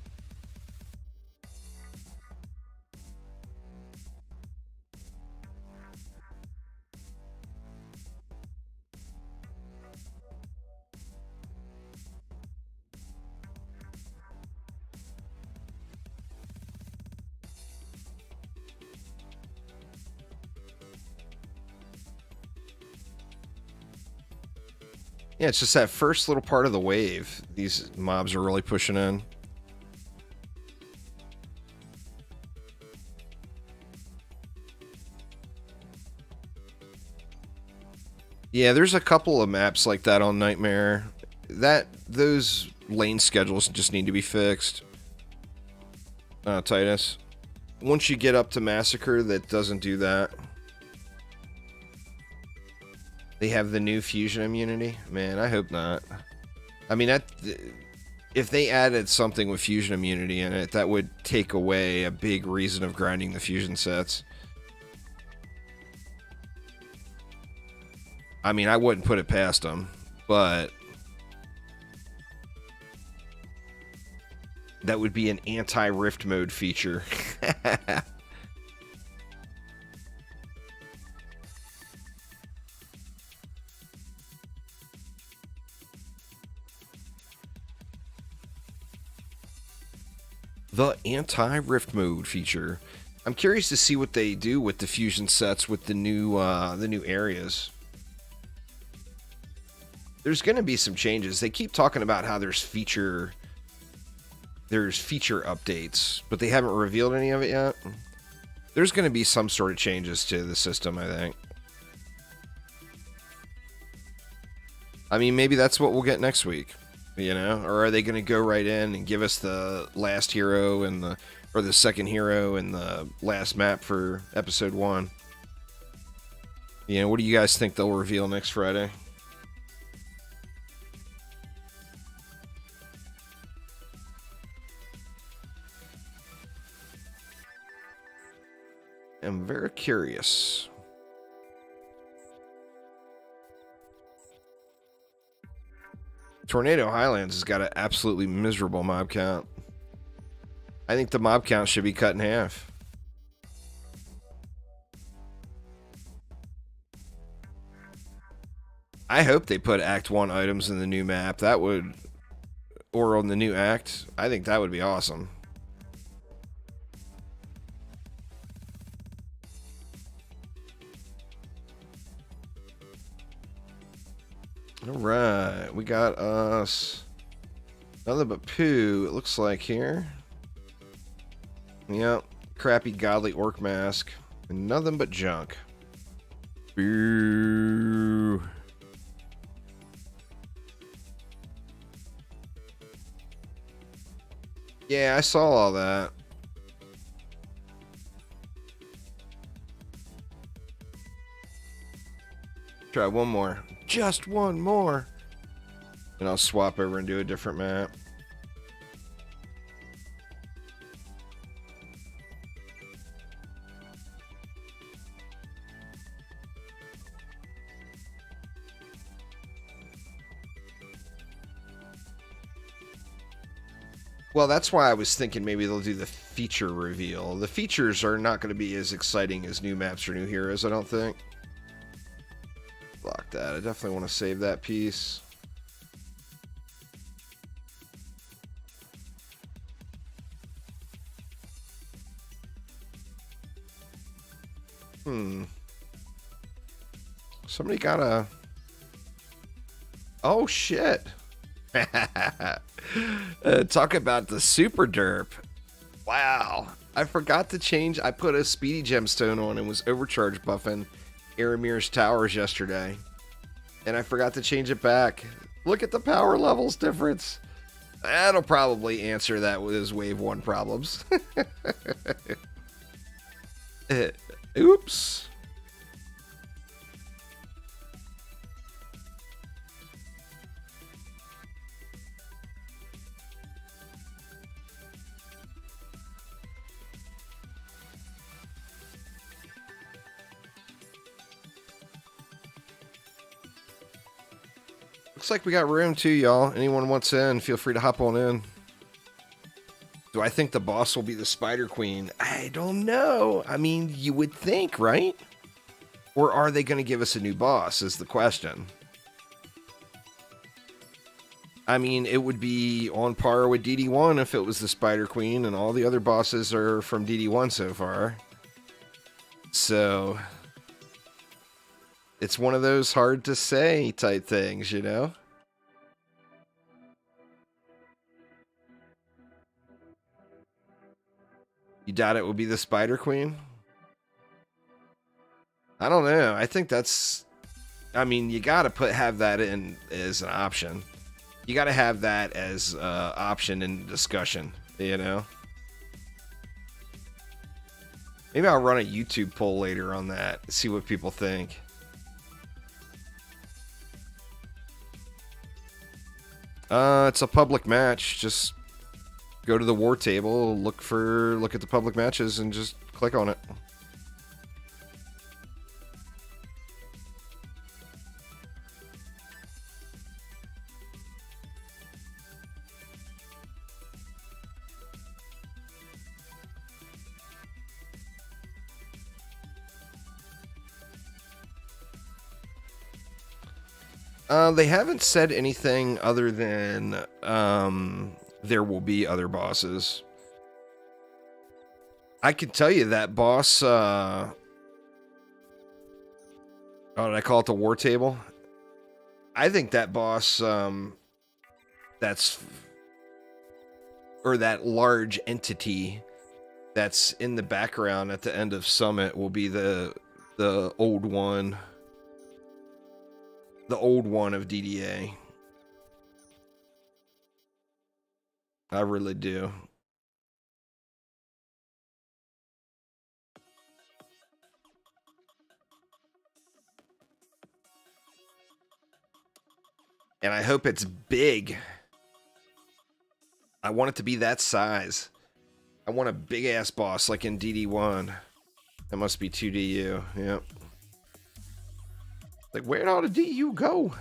Yeah, it's just that first little part of the wave. These mobs are really pushing in. Yeah, there's a couple of maps like that on Nightmare. Those lane schedules just need to be fixed. Titus. Once you get up to Massacre, that doesn't do that. They have the new fusion immunity? Man, I hope not. I mean, if they added something with fusion immunity in it, that would take away a big reason of grinding the fusion sets. I mean, I wouldn't put it past them, but that would be an anti-rift mode feature. The anti-rift mode feature. I'm curious to see what they do with the fusion sets with the new areas. There's going to be some changes. They keep talking about how there's feature updates, but they haven't revealed any of it yet. There's going to be some sort of changes to the system, I think. I mean, maybe that's what we'll get next week, you know? Or are they going to go right in and give us the last hero and or the second hero and the last map for episode 1? You know, what do you guys think they'll reveal next Friday? I'm very curious. Tornado Highlands has got an absolutely miserable mob count. I think the mob count should be cut in half. I hope they put Act 1 items in the new map. That would... Or on the new act. I think that would be awesome. Alright, we got us nothing but poo, it looks like here. Yep, crappy godly orc mask. And nothing but junk. Boo. Yeah, I saw all that. Try one more. Just one more. And I'll swap over and do a different map. Well, that's why I was thinking maybe they'll do the feature reveal. The features are not going to be as exciting as new maps or new heroes, I don't think. Block that. I definitely want to save that piece. Somebody got a... Oh, shit. Talk about the super derp. Wow. I forgot to change. I put a speedy gemstone on and was overcharge buffing Aramir's towers yesterday. And I forgot to change it back. Look at the power levels difference. That'll probably answer that with his wave 1 problems. Oops. Looks like we got room too, y'all. Anyone wants in, feel free to hop on in. Do I think the boss will be the Spider Queen? I don't know. I mean, you would think, right? Or are they going to give us a new boss is the question. I mean, it would be on par with DD1 if it was the Spider Queen, and all the other bosses are from DD1 so far. So... it's one of those hard to say type things, you know? You doubt it will be the Spider Queen? I don't know. I think that's... I mean, you gotta have that in as an option. You gotta have that as an option in discussion, you know? Maybe I'll run a YouTube poll later on that, see what people think. It's a public match. Just go to the war table, look at the public matches, and just click on it. They haven't said anything other than there will be other bosses. I can tell you that boss. Oh, did I call it the war table? I think that boss. That's or that large entity that's in the background at the end of Summit will be the old one. The old one of DDA. I really do. And I hope it's big. I want it to be that size. I want a big ass boss like in DD1. That must be 2DU. Yep. Like, where'd all the DU go?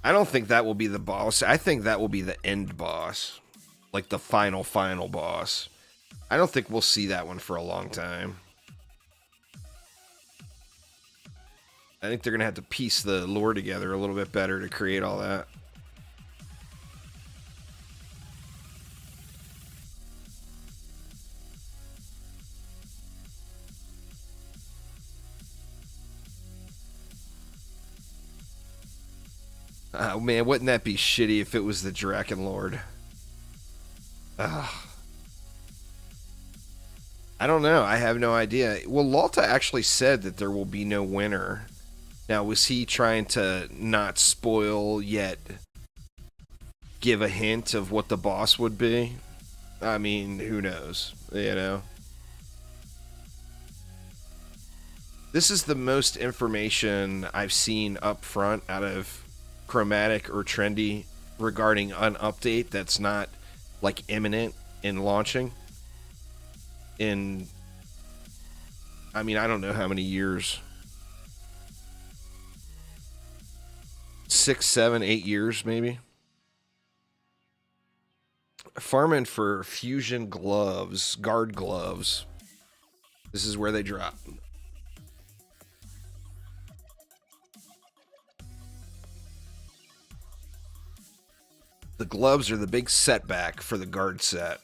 I don't think that will be the boss. I think that will be the end boss. Like the final boss. I don't think we'll see that one for a long time. I think they're going to have to piece the lore together a little bit better to create all that. Oh man, wouldn't that be shitty if it was the Draken Lord? Ugh. I don't know. I have no idea. Well, Lalta actually said that there will be no winner. Now, was he trying to not spoil yet give a hint of what the boss would be? I mean, who knows, you know? This is the most information I've seen up front out of Chromatic or Trendy regarding an update that's not, like, imminent in launching. In, I mean, I don't know how many years. 6, 7, 8 years, maybe. Farming for fusion gloves, guard gloves. This is where they drop. The gloves are the big setback for the guard set.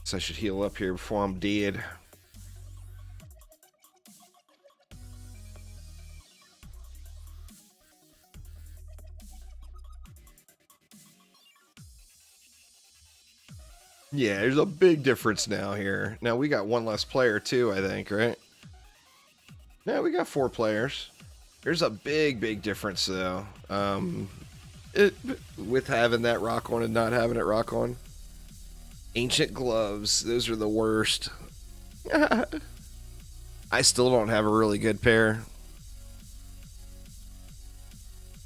So I should heal up here before I'm dead. Yeah, there's a big difference now here. Now we got one less player too, I think, right? No, we got 4 players. There's a big difference though. With having that rock on and not having it rock on. Ancient gloves, those are the worst. I still don't have a really good pair.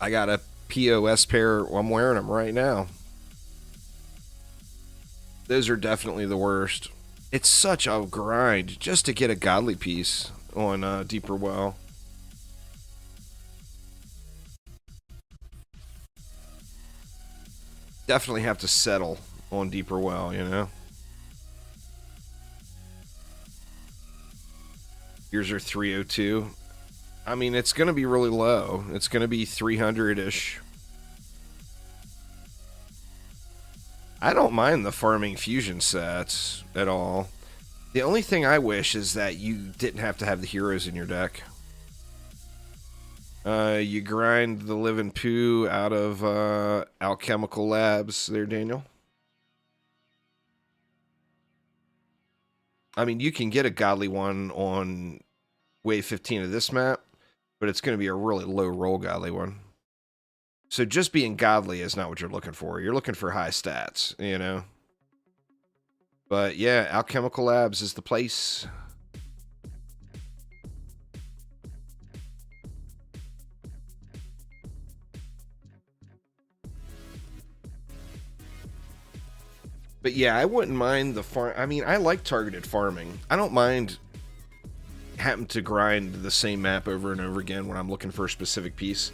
I got a POS pair. I'm wearing them right now. Those are definitely the worst. It's such a grind just to get a godly piece on Deeper Well. Definitely have to settle on Deeper Well, you know? Yours are 302. I mean, it's going to be really low. It's going to be 300-ish. I don't mind the farming fusion sets at all. The only thing I wish is that you didn't have to have the heroes in your deck. You grind the living poo out of Alchemical Labs there, Daniel. I mean, you can get a godly one on wave 15 of this map, but it's going to be a really low roll godly one. So just being godly is not what you're looking for. You're looking for high stats, you know? But yeah, Alchemical Labs is the place. But yeah, I wouldn't mind the farm. I mean, I like targeted farming. I don't mind having to grind the same map over and over again when I'm looking for a specific piece.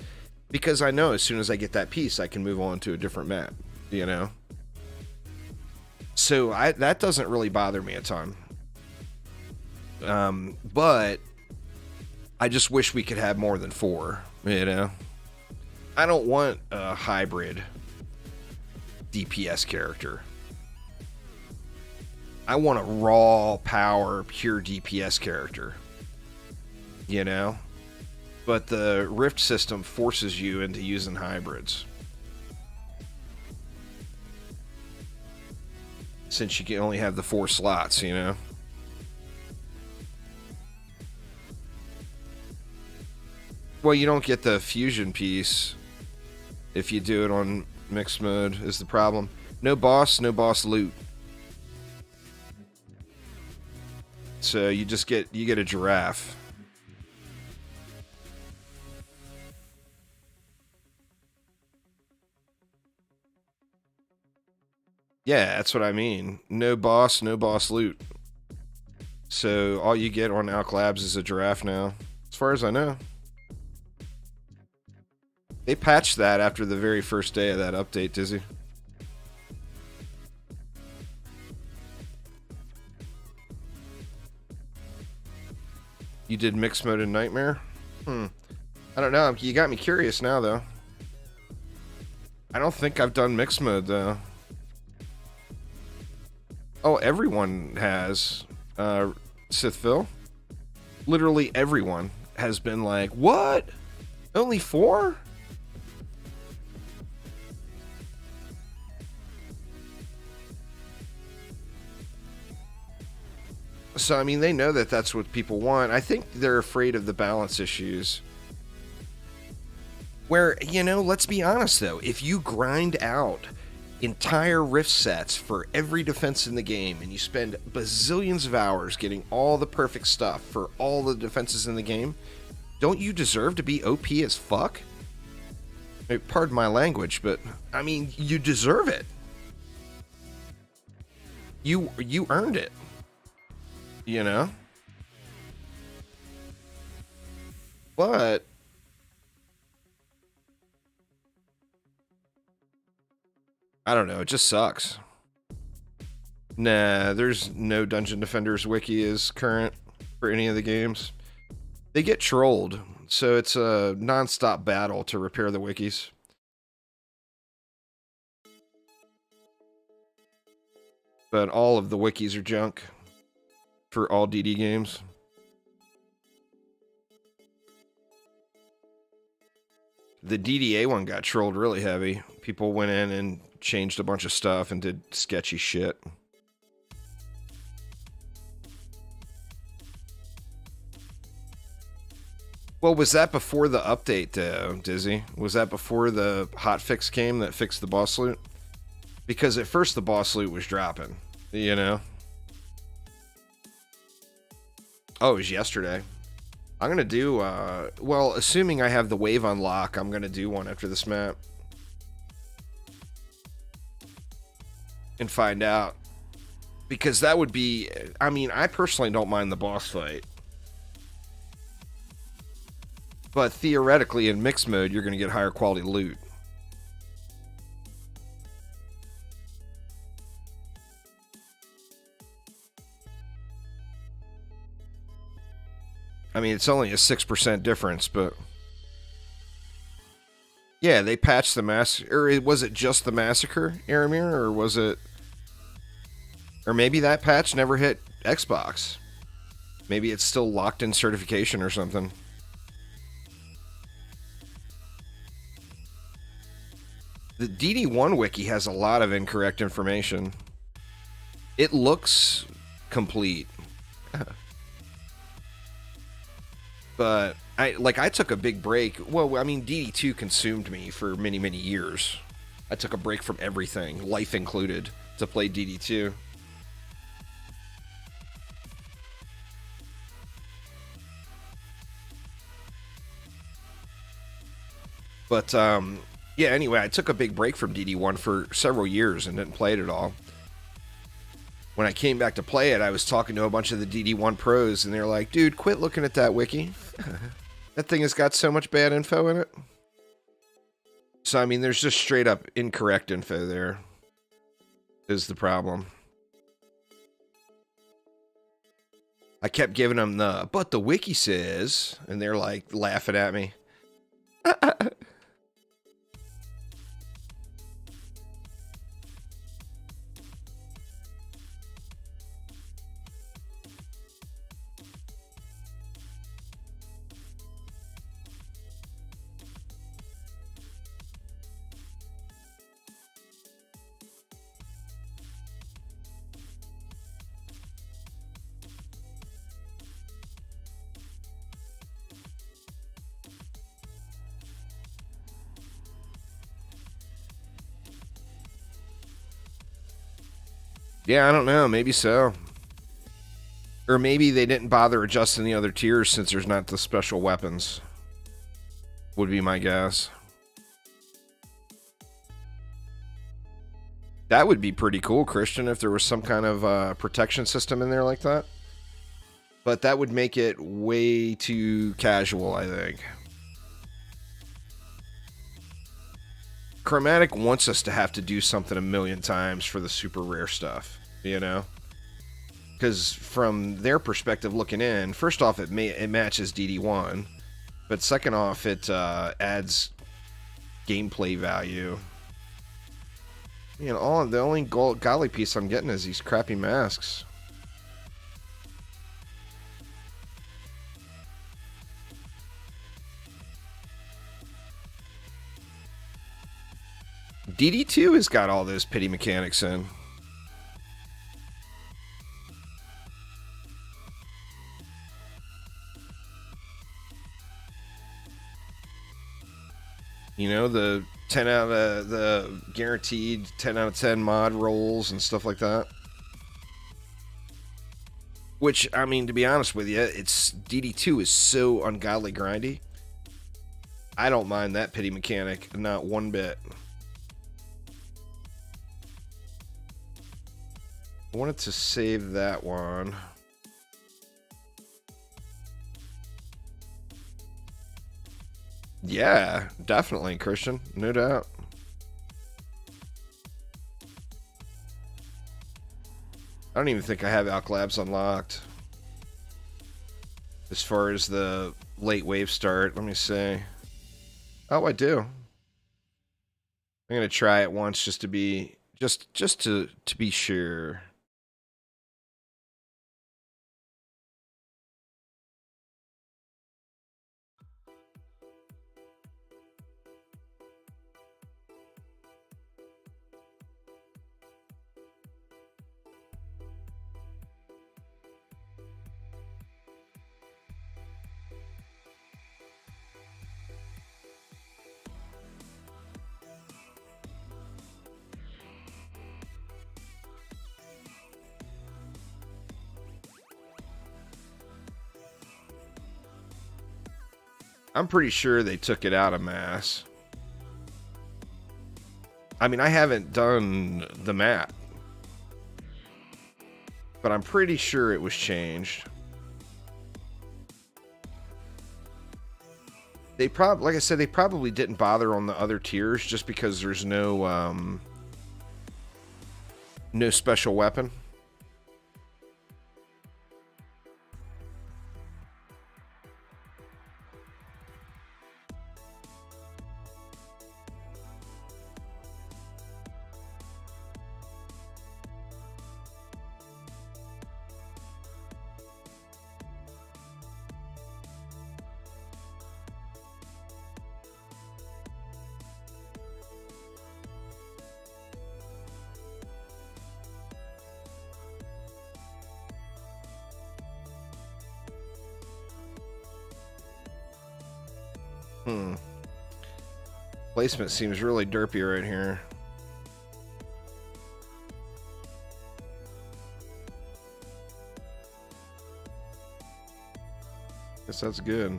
Because I know as soon as I get that piece, I can move on to a different map, you know? So that doesn't really bother me a ton. But I just wish we could have more than 4, you know? I don't want a hybrid DPS character. I want a raw power, pure DPS character, you know? But the Rift system forces you into using hybrids. Since you can only have the 4 slots, you know? Well, you don't get the fusion piece if you do it on mixed mode, is the problem. No boss loot. So you get a giraffe. Yeah, that's what I mean. No boss loot. So all you get on Alch Labs is a giraffe now, as far as I know. They patched that after the very first day of that update, Dizzy. You did mixed mode in Nightmare? I don't know. You got me curious now, though. I don't think I've done mixed mode, though. Oh, everyone has. Sithville. Literally everyone has been like, what? Only 4? So, I mean, they know that that's what people want. I think they're afraid of the balance issues. Where, you know, let's be honest, though. If you grind out entire Rift sets for every defense in the game, and you spend bazillions of hours getting all the perfect stuff for all the defenses in the game, don't you deserve to be OP as fuck? Pardon my language, but, I mean, you deserve it. You earned it. You know? But I don't know, it just sucks. Nah, there's no Dungeon Defenders wiki is current for any of the games. They get trolled, so it's a non-stop battle to repair the wikis. But all of the wikis are junk for all DD games. The DDA one got trolled really heavy. People went in and changed a bunch of stuff and did sketchy shit. Well, was that before the update, Dizzy? Was that before the hotfix came that fixed the boss loot? Because at first the boss loot was dropping, you know? Oh, it was yesterday. I'm going to do, well, assuming I have the wave unlock, I'm going to do one after this map. And find out. Because that would be, I mean, I personally don't mind the boss fight. But theoretically, in mixed mode, you're going to get higher quality loot. I mean, it's only a 6% difference, but Yeah, they patched the massacre. Or was it just the massacre, Aramir? Or was it... Or maybe that patch never hit Xbox. Maybe it's still locked in certification or something. The DD1 wiki has a lot of incorrect information. It looks complete. But I took a big break. Well, I mean, DD2 consumed me for many, many years. I took a break from everything, life included, to play DD2. But yeah, anyway, I took a big break from DD1 for several years and didn't play it at all. When I came back to play it, I was talking to a bunch of the DD1 pros, and they're like, dude, quit looking at that wiki. That thing has got so much bad info in it. So, I mean, there's just straight up incorrect info there, is the problem. I kept giving them but the wiki says, and they're like laughing at me. Yeah, I don't know. Maybe so. Or maybe they didn't bother adjusting the other tiers since there's not the special weapons. Would be my guess. That would be pretty cool, Christian, if there was some kind of protection system in there like that. But that would make it way too casual, I think. Chromatic wants us to have to do something a million times for the super rare stuff, you know? Because from their perspective looking in, first off, it matches DD1, but second off, it adds gameplay value. You know, the only golly piece I'm getting is these crappy masks. DD2 has got all those pity mechanics in. You know, the 10 out of the guaranteed 10 out of 10 mod rolls and stuff like that. Which, I mean, to be honest with you, it's DD2 is so ungodly grindy. I don't mind that pity mechanic, not one bit. I wanted to save that one. Yeah, definitely, Christian. No doubt. I don't even think I have Alk Labs unlocked. As far as the late wave start, let me see. Oh, I do. I'm gonna try it once just to be to be sure. I'm pretty sure they took it out of mass. I mean, I haven't done the map, but I'm pretty sure it was changed. They like I said, they probably didn't bother on the other tiers just because there's no no special weapon. Hmm. Placement seems really derpy right here. Guess that's good.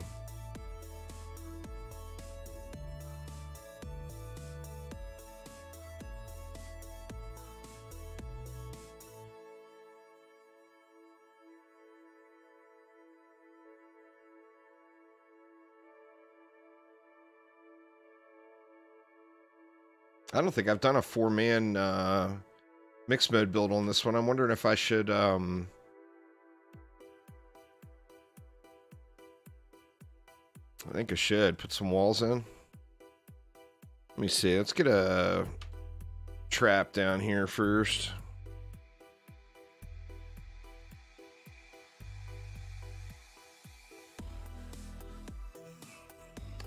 I don't think I've done a 4-man mixed mode build on this one. I'm wondering if I should I think I should put some walls in. Let me see. Let's get a trap down here first.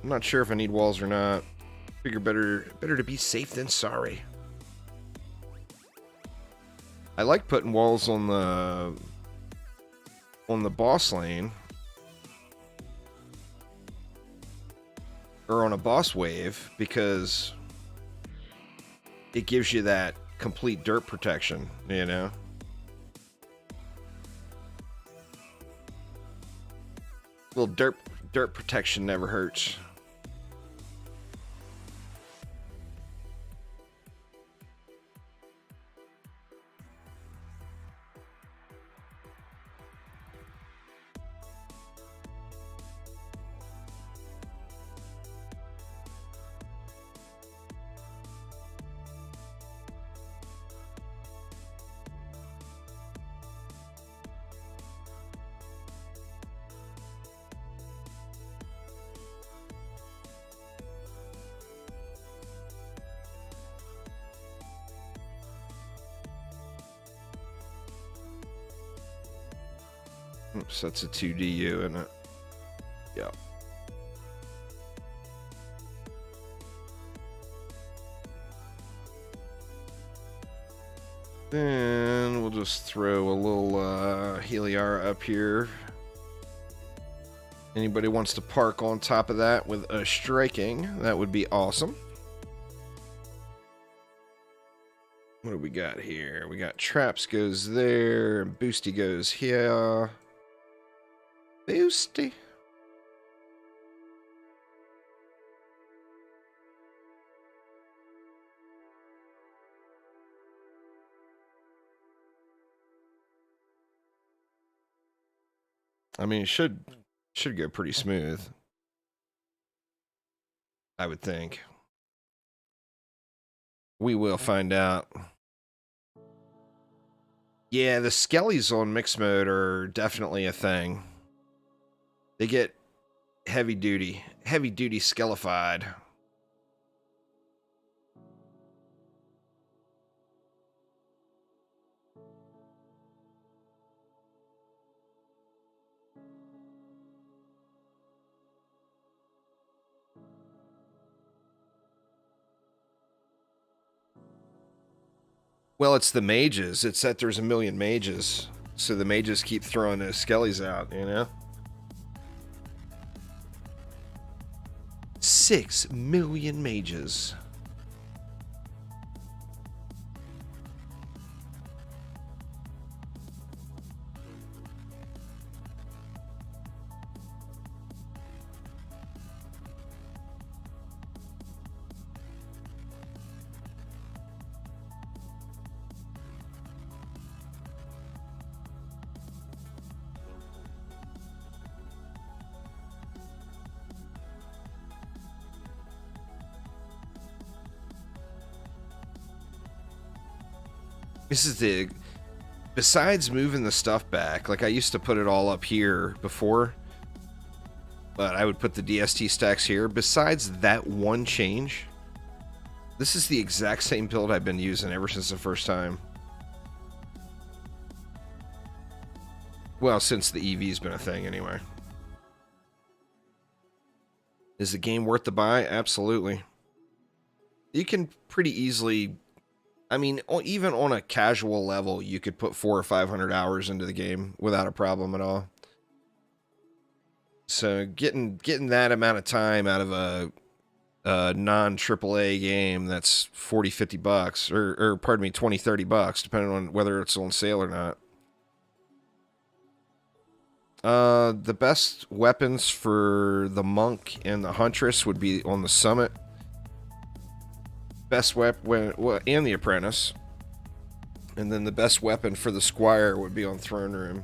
I'm not sure if I need walls or not. Figure better to be safe than sorry. I like putting walls on the boss lane. Or on a boss wave, because it gives you that complete dirt protection, you know? A little dirt protection never hurts. Oops, that's a 2DU, isn't it? Yep. Then we'll just throw a little Heliara up here. Anybody wants to park on top of that with a striking, that would be awesome. What do we got here? We got traps goes there, and boosty goes here. Boosty. I mean, it should go pretty smooth, I would think. We will find out. Yeah, the skellies on mixed mode are definitely a thing. They get heavy duty skellified. Well, it's the mages. It's that there's a million mages. So the mages keep throwing those skellies out, you know? 6 million mages. This is the... Besides moving the stuff back, like I used to put it all up here before, but I would put the DST stacks here. Besides that one change, this is the exact same build I've been using ever since the first time. Well, since the EV's been a thing anyway. Is the game worth the buy? Absolutely. You can pretty easily... I mean, even on a casual level, you could put 400 or 500 hours into the game without a problem at all. So getting that amount of time out of a non AAA game that's 40, 50 bucks, or pardon me, 20, 30 bucks, depending on whether it's on sale or not. The best weapons for the monk and the huntress would be on the summit. Best weapon, and the apprentice. And then the best weapon for the squire would be on throne room.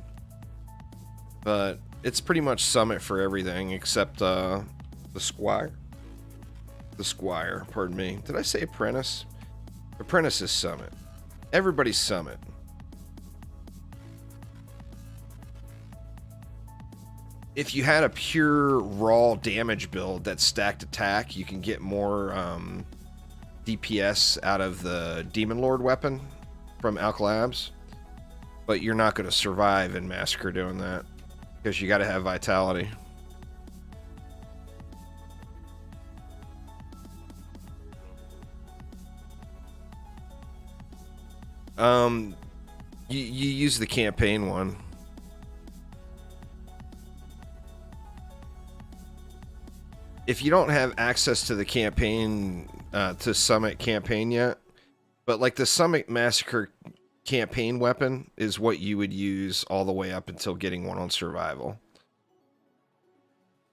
But it's pretty much summit for everything except the squire. The squire, pardon me. Did I say apprentice? Apprentice is summit. Everybody's summit. If you had a pure raw damage build that stacked attack, you can get more DPS out of the Demon Lord weapon from Alk Labs. But you're not going to survive in Massacre doing that, because you got to have vitality. You use the campaign one. If you don't have access to the campaign, to Summit campaign yet, but like the Summit Massacre campaign weapon is what you would use all the way up until getting one on survival.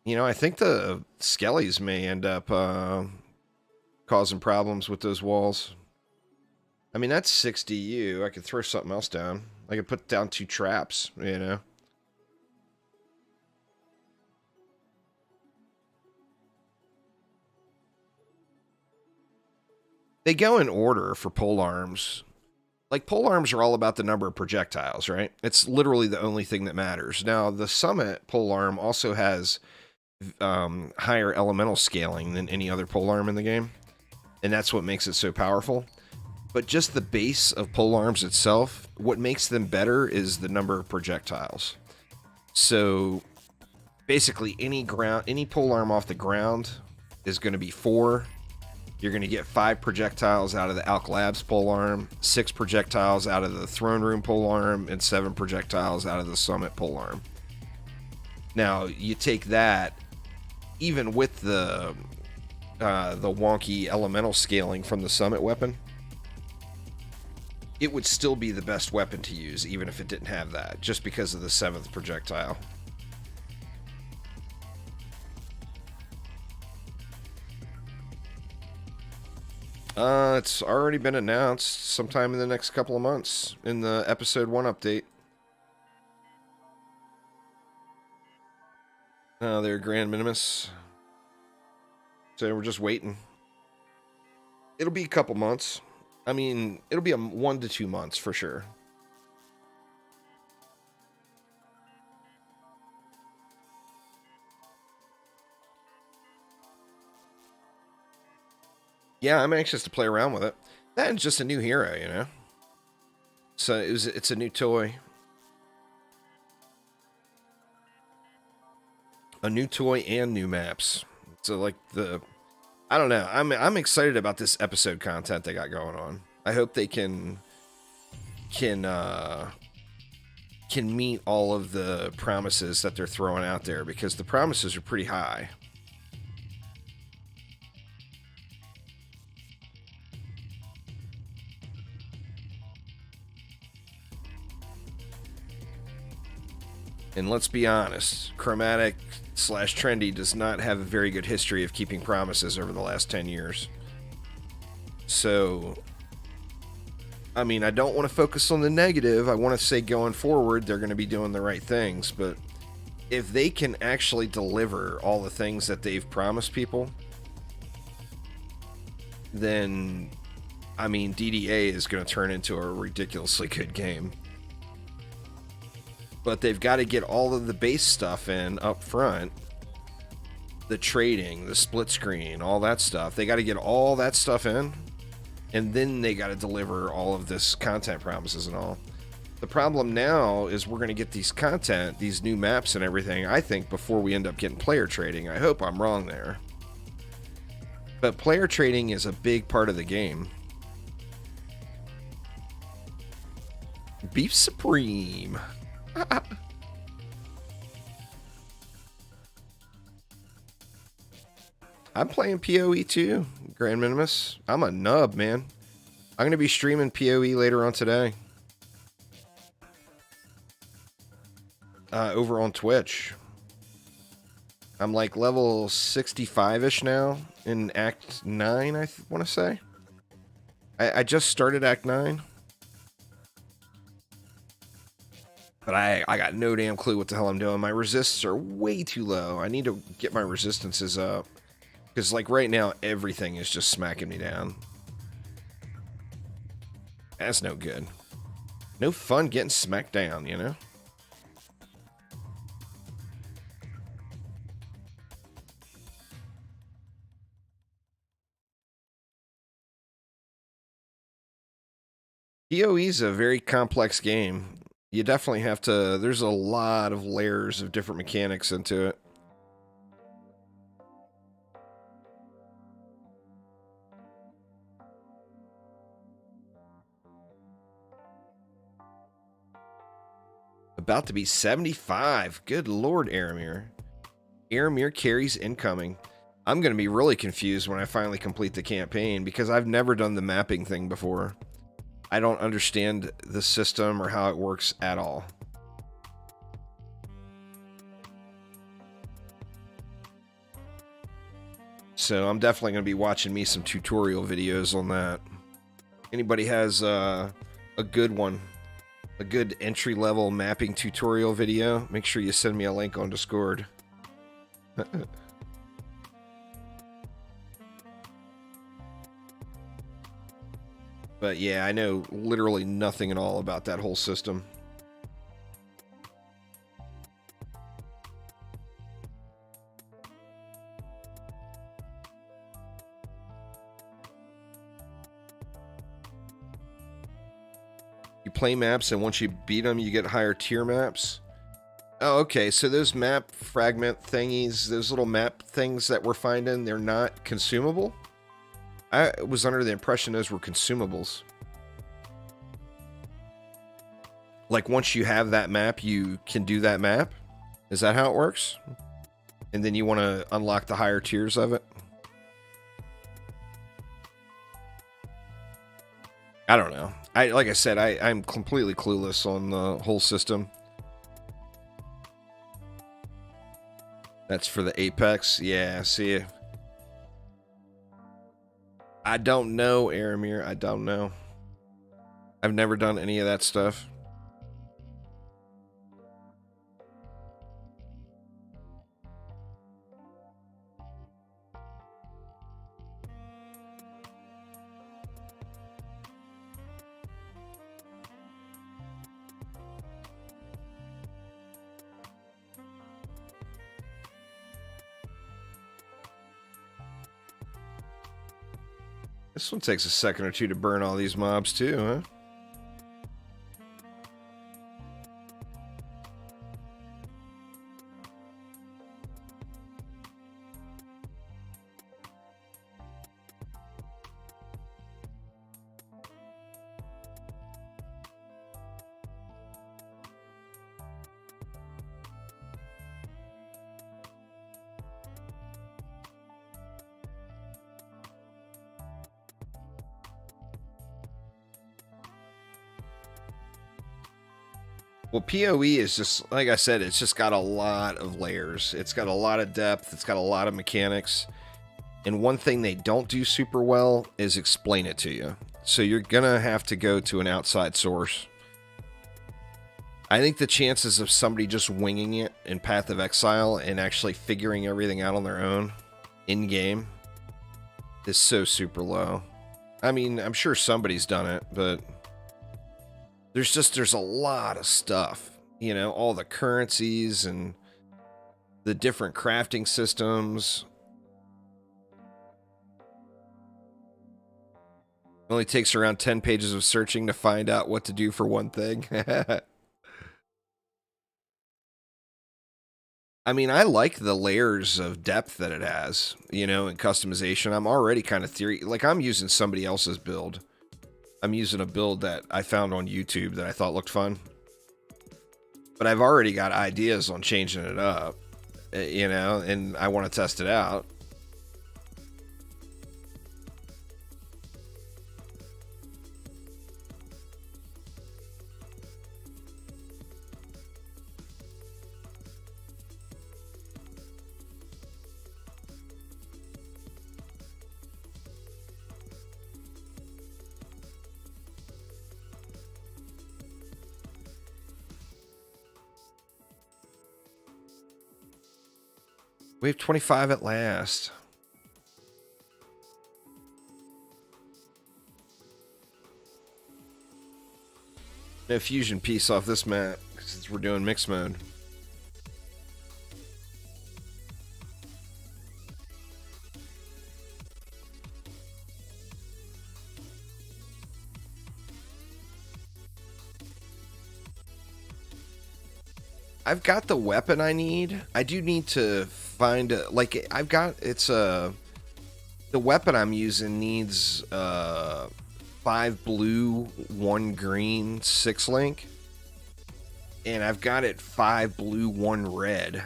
You know, I think the Skellies may end up causing problems with those walls. I mean, that's 60 U. I could throw something else down. I could put down 2 traps, you know. They go in order for pole arms. Like, pole arms are all about the number of projectiles, right? It's literally the only thing that matters. Now, the Summit pole arm also has higher elemental scaling than any other pole arm in the game. And that's what makes it so powerful. But just the base of pole arms itself, what makes them better is the number of projectiles. So basically any pole arm off the ground is going to be 4. You're going to get 5 projectiles out of the Alk Labs pole arm, 6 projectiles out of the throne room pole arm, and 7 projectiles out of the Summit pole arm. Now you take that, even with the wonky elemental scaling from the Summit weapon, it would still be the best weapon to use, even if it didn't have that, just because of the 7th projectile. It's already been announced sometime in the next couple of months in the episode 1 update. They're Grand Minimus. So we're just waiting. It'll be a couple months. I mean, it'll be 1 to 2 months for sure. Yeah, I'm anxious to play around with it. That's just a new hero, you know? So it's a new toy. A new toy and new maps. So like I don't know. I'm excited about this episode content they got going on. I hope they can meet all of the promises that they're throwing out there, because the promises are pretty high. And let's be honest, Chromatic / Trendy does not have a very good history of keeping promises over the last 10 years. So, I mean, I don't want to focus on the negative. I want to say going forward, they're going to be doing the right things. But if they can actually deliver all the things that they've promised people, then, I mean, DDA is going to turn into a ridiculously good game. But they've got to get all of the base stuff in up front. The trading, the split screen, all that stuff. They got to get all that stuff in. And then they got to deliver all of this content promises and all. The problem now is we're going to get these new maps and everything, I think, before we end up getting player trading. I hope I'm wrong there. But player trading is a big part of the game. Beef Supreme. I'm playing PoE too, Grand Minimus. I'm a nub, man. I'm going to be streaming PoE later on today. Over on Twitch. I'm like level 65-ish now in Act 9, I want to say. I just started Act 9. But I got no damn clue what the hell I'm doing. My resists are way too low. I need to get my resistances up. Because, like, right now, everything is just smacking me down. That's no good. No fun getting smacked down, you know? PoE is a very complex game. You definitely have to... There's a lot of layers of different mechanics into it. About to be 75. Good lord, Aramir. Aramir carries incoming. I'm going to be really confused when I finally complete the campaign because I've never done the mapping thing before. I don't understand the system or how it works at all. So I'm definitely going to be watching me some tutorial videos on that. Anybody has a good one, a good entry-level mapping tutorial video, make sure you send me a link on Discord. But yeah, I know literally nothing at all about that whole system. You play maps, and once you beat them, you get higher tier maps. Oh, okay, so those map fragment thingies, those little map things that we're finding, they're not consumable? I was under the impression those were consumables. Like, once you have that map, you can do that map? Is that how it works? And then you want to unlock the higher tiers of it? I don't know. Like I said, I'm completely clueless on the whole system. That's for the Apex? Yeah, see. I don't know, Aramir. I don't know. I've never done any of that stuff. This one takes a second or two to burn all these mobs too, huh? Well, PoE is just, like I said, it's just got a lot of layers. It's got a lot of depth. It's got a lot of mechanics. And one thing they don't do super well is explain it to you. So you're going to have to go to an outside source. I think the chances of somebody just winging it in Path of Exile and actually figuring everything out on their own in-game is so super low. I mean, I'm sure somebody's done it, but... There's a lot of stuff, you know, all the currencies and the different crafting systems. It only takes around 10 pages of searching to find out what to do for one thing. I mean, I like the layers of depth that it has, you know, and customization. I'm already kind of like I'm using somebody else's build. I'm using a build that I found on YouTube that I thought looked fun. But I've already got ideas on changing it up, you know, and I want to test it out. Wave 25 at last. No fusion piece off this map because we're doing mixed mode. I've got the weapon I need. I do need to find like I've got the weapon I'm using needs 5 blue, 1 green, 6 link. And I've got it 5 blue, 1 red.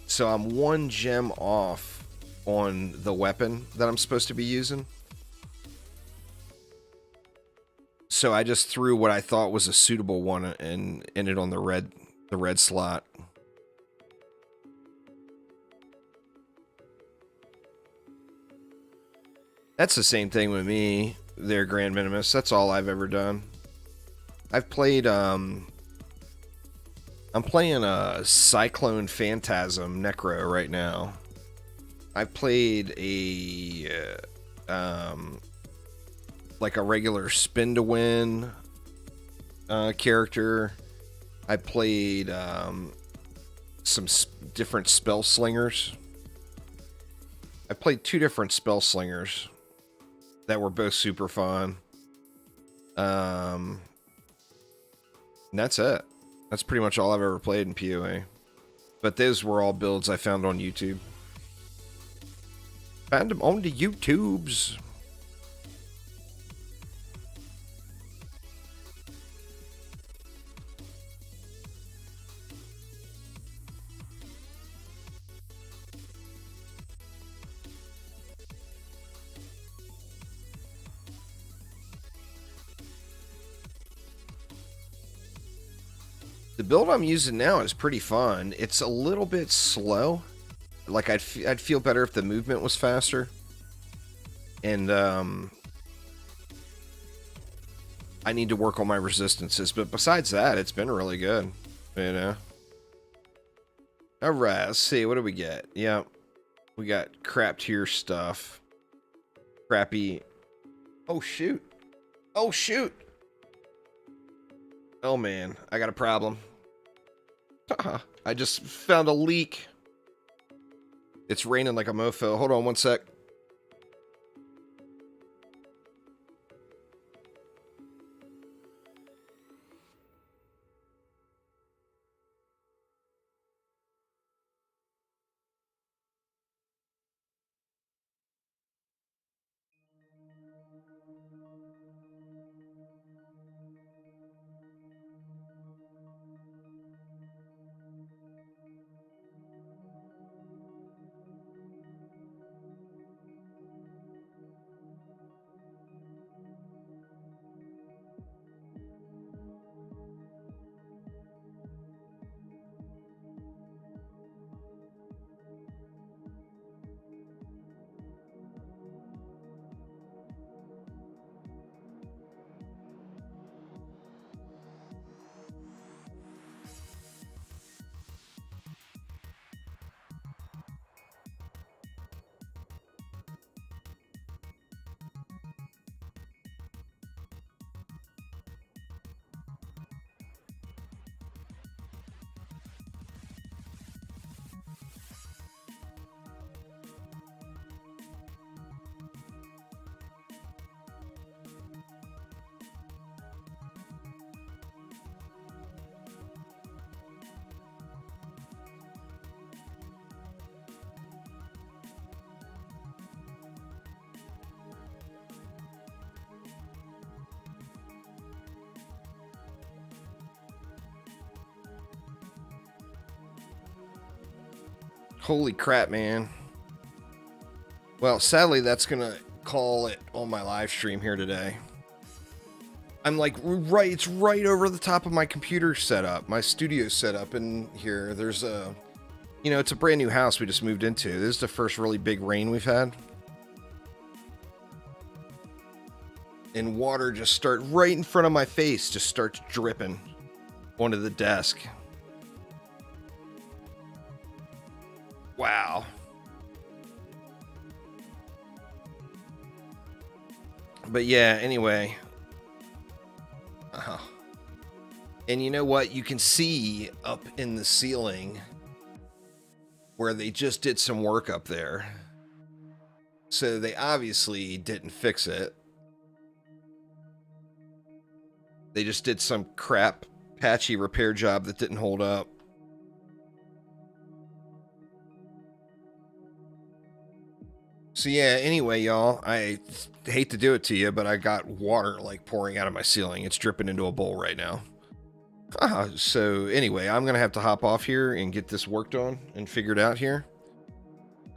So I'm 1 gem off on the weapon that I'm supposed to be using. So I just threw what I thought was a suitable one and ended on the red slot. That's the same thing with me there, Grand Minimus. That's all I've ever done. I've played I'm playing a Cyclone Phantasm Necro right now. I played a like a regular spin to win character. I played some different spell slingers. I played 2 different spell slingers that were both super fun. And that's it. That's pretty much all I've ever played in PoE. But those were all builds I found on YouTube. Found them on the YouTubes. The build I'm using now is pretty fun. It's a little bit slow. Like I'd feel better if the movement was faster. And I need to work on my resistances, but besides that, it's been really good, you know. All right, let's see, what do we get? Yeah, we got crap tier stuff. Crappy. Oh shoot! Oh shoot! Oh man, I got a problem. I just found a leak. It's raining like a mofo. Hold on one sec. Holy crap, man. Well, sadly, that's going to call it on my live stream here today. I'm like, it's right over the top of my computer setup, my studio setup in here. There's a, you know, it's a brand new house we just moved into. This is the first really big rain we've had. And water just started right in front of my face, just starts dripping onto the desk. Wow. But yeah, anyway. And you know what? You can see up in the ceiling where they just did some work up there. So they obviously didn't fix it. They just did some crap, patchy repair job that didn't hold up. So yeah, anyway, y'all, I hate to do it to you, but I got water like pouring out of my ceiling. It's dripping into a bowl right now. So anyway, I'm going to have to hop off here and get this worked on and figured out here.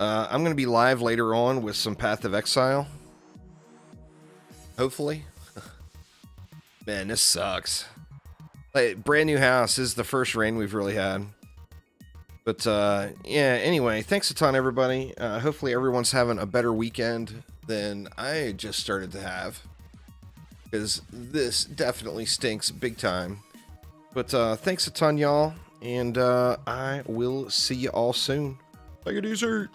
I'm going to be live later on with some Path of Exile. Hopefully. Man, this sucks. Like, brand new house. This is the first rain we've really had. But, yeah, anyway, thanks a ton, everybody. Hopefully everyone's having a better weekend than I just started to have. Because this definitely stinks big time. But, thanks a ton, y'all. And, I will see you all soon. Take it easy.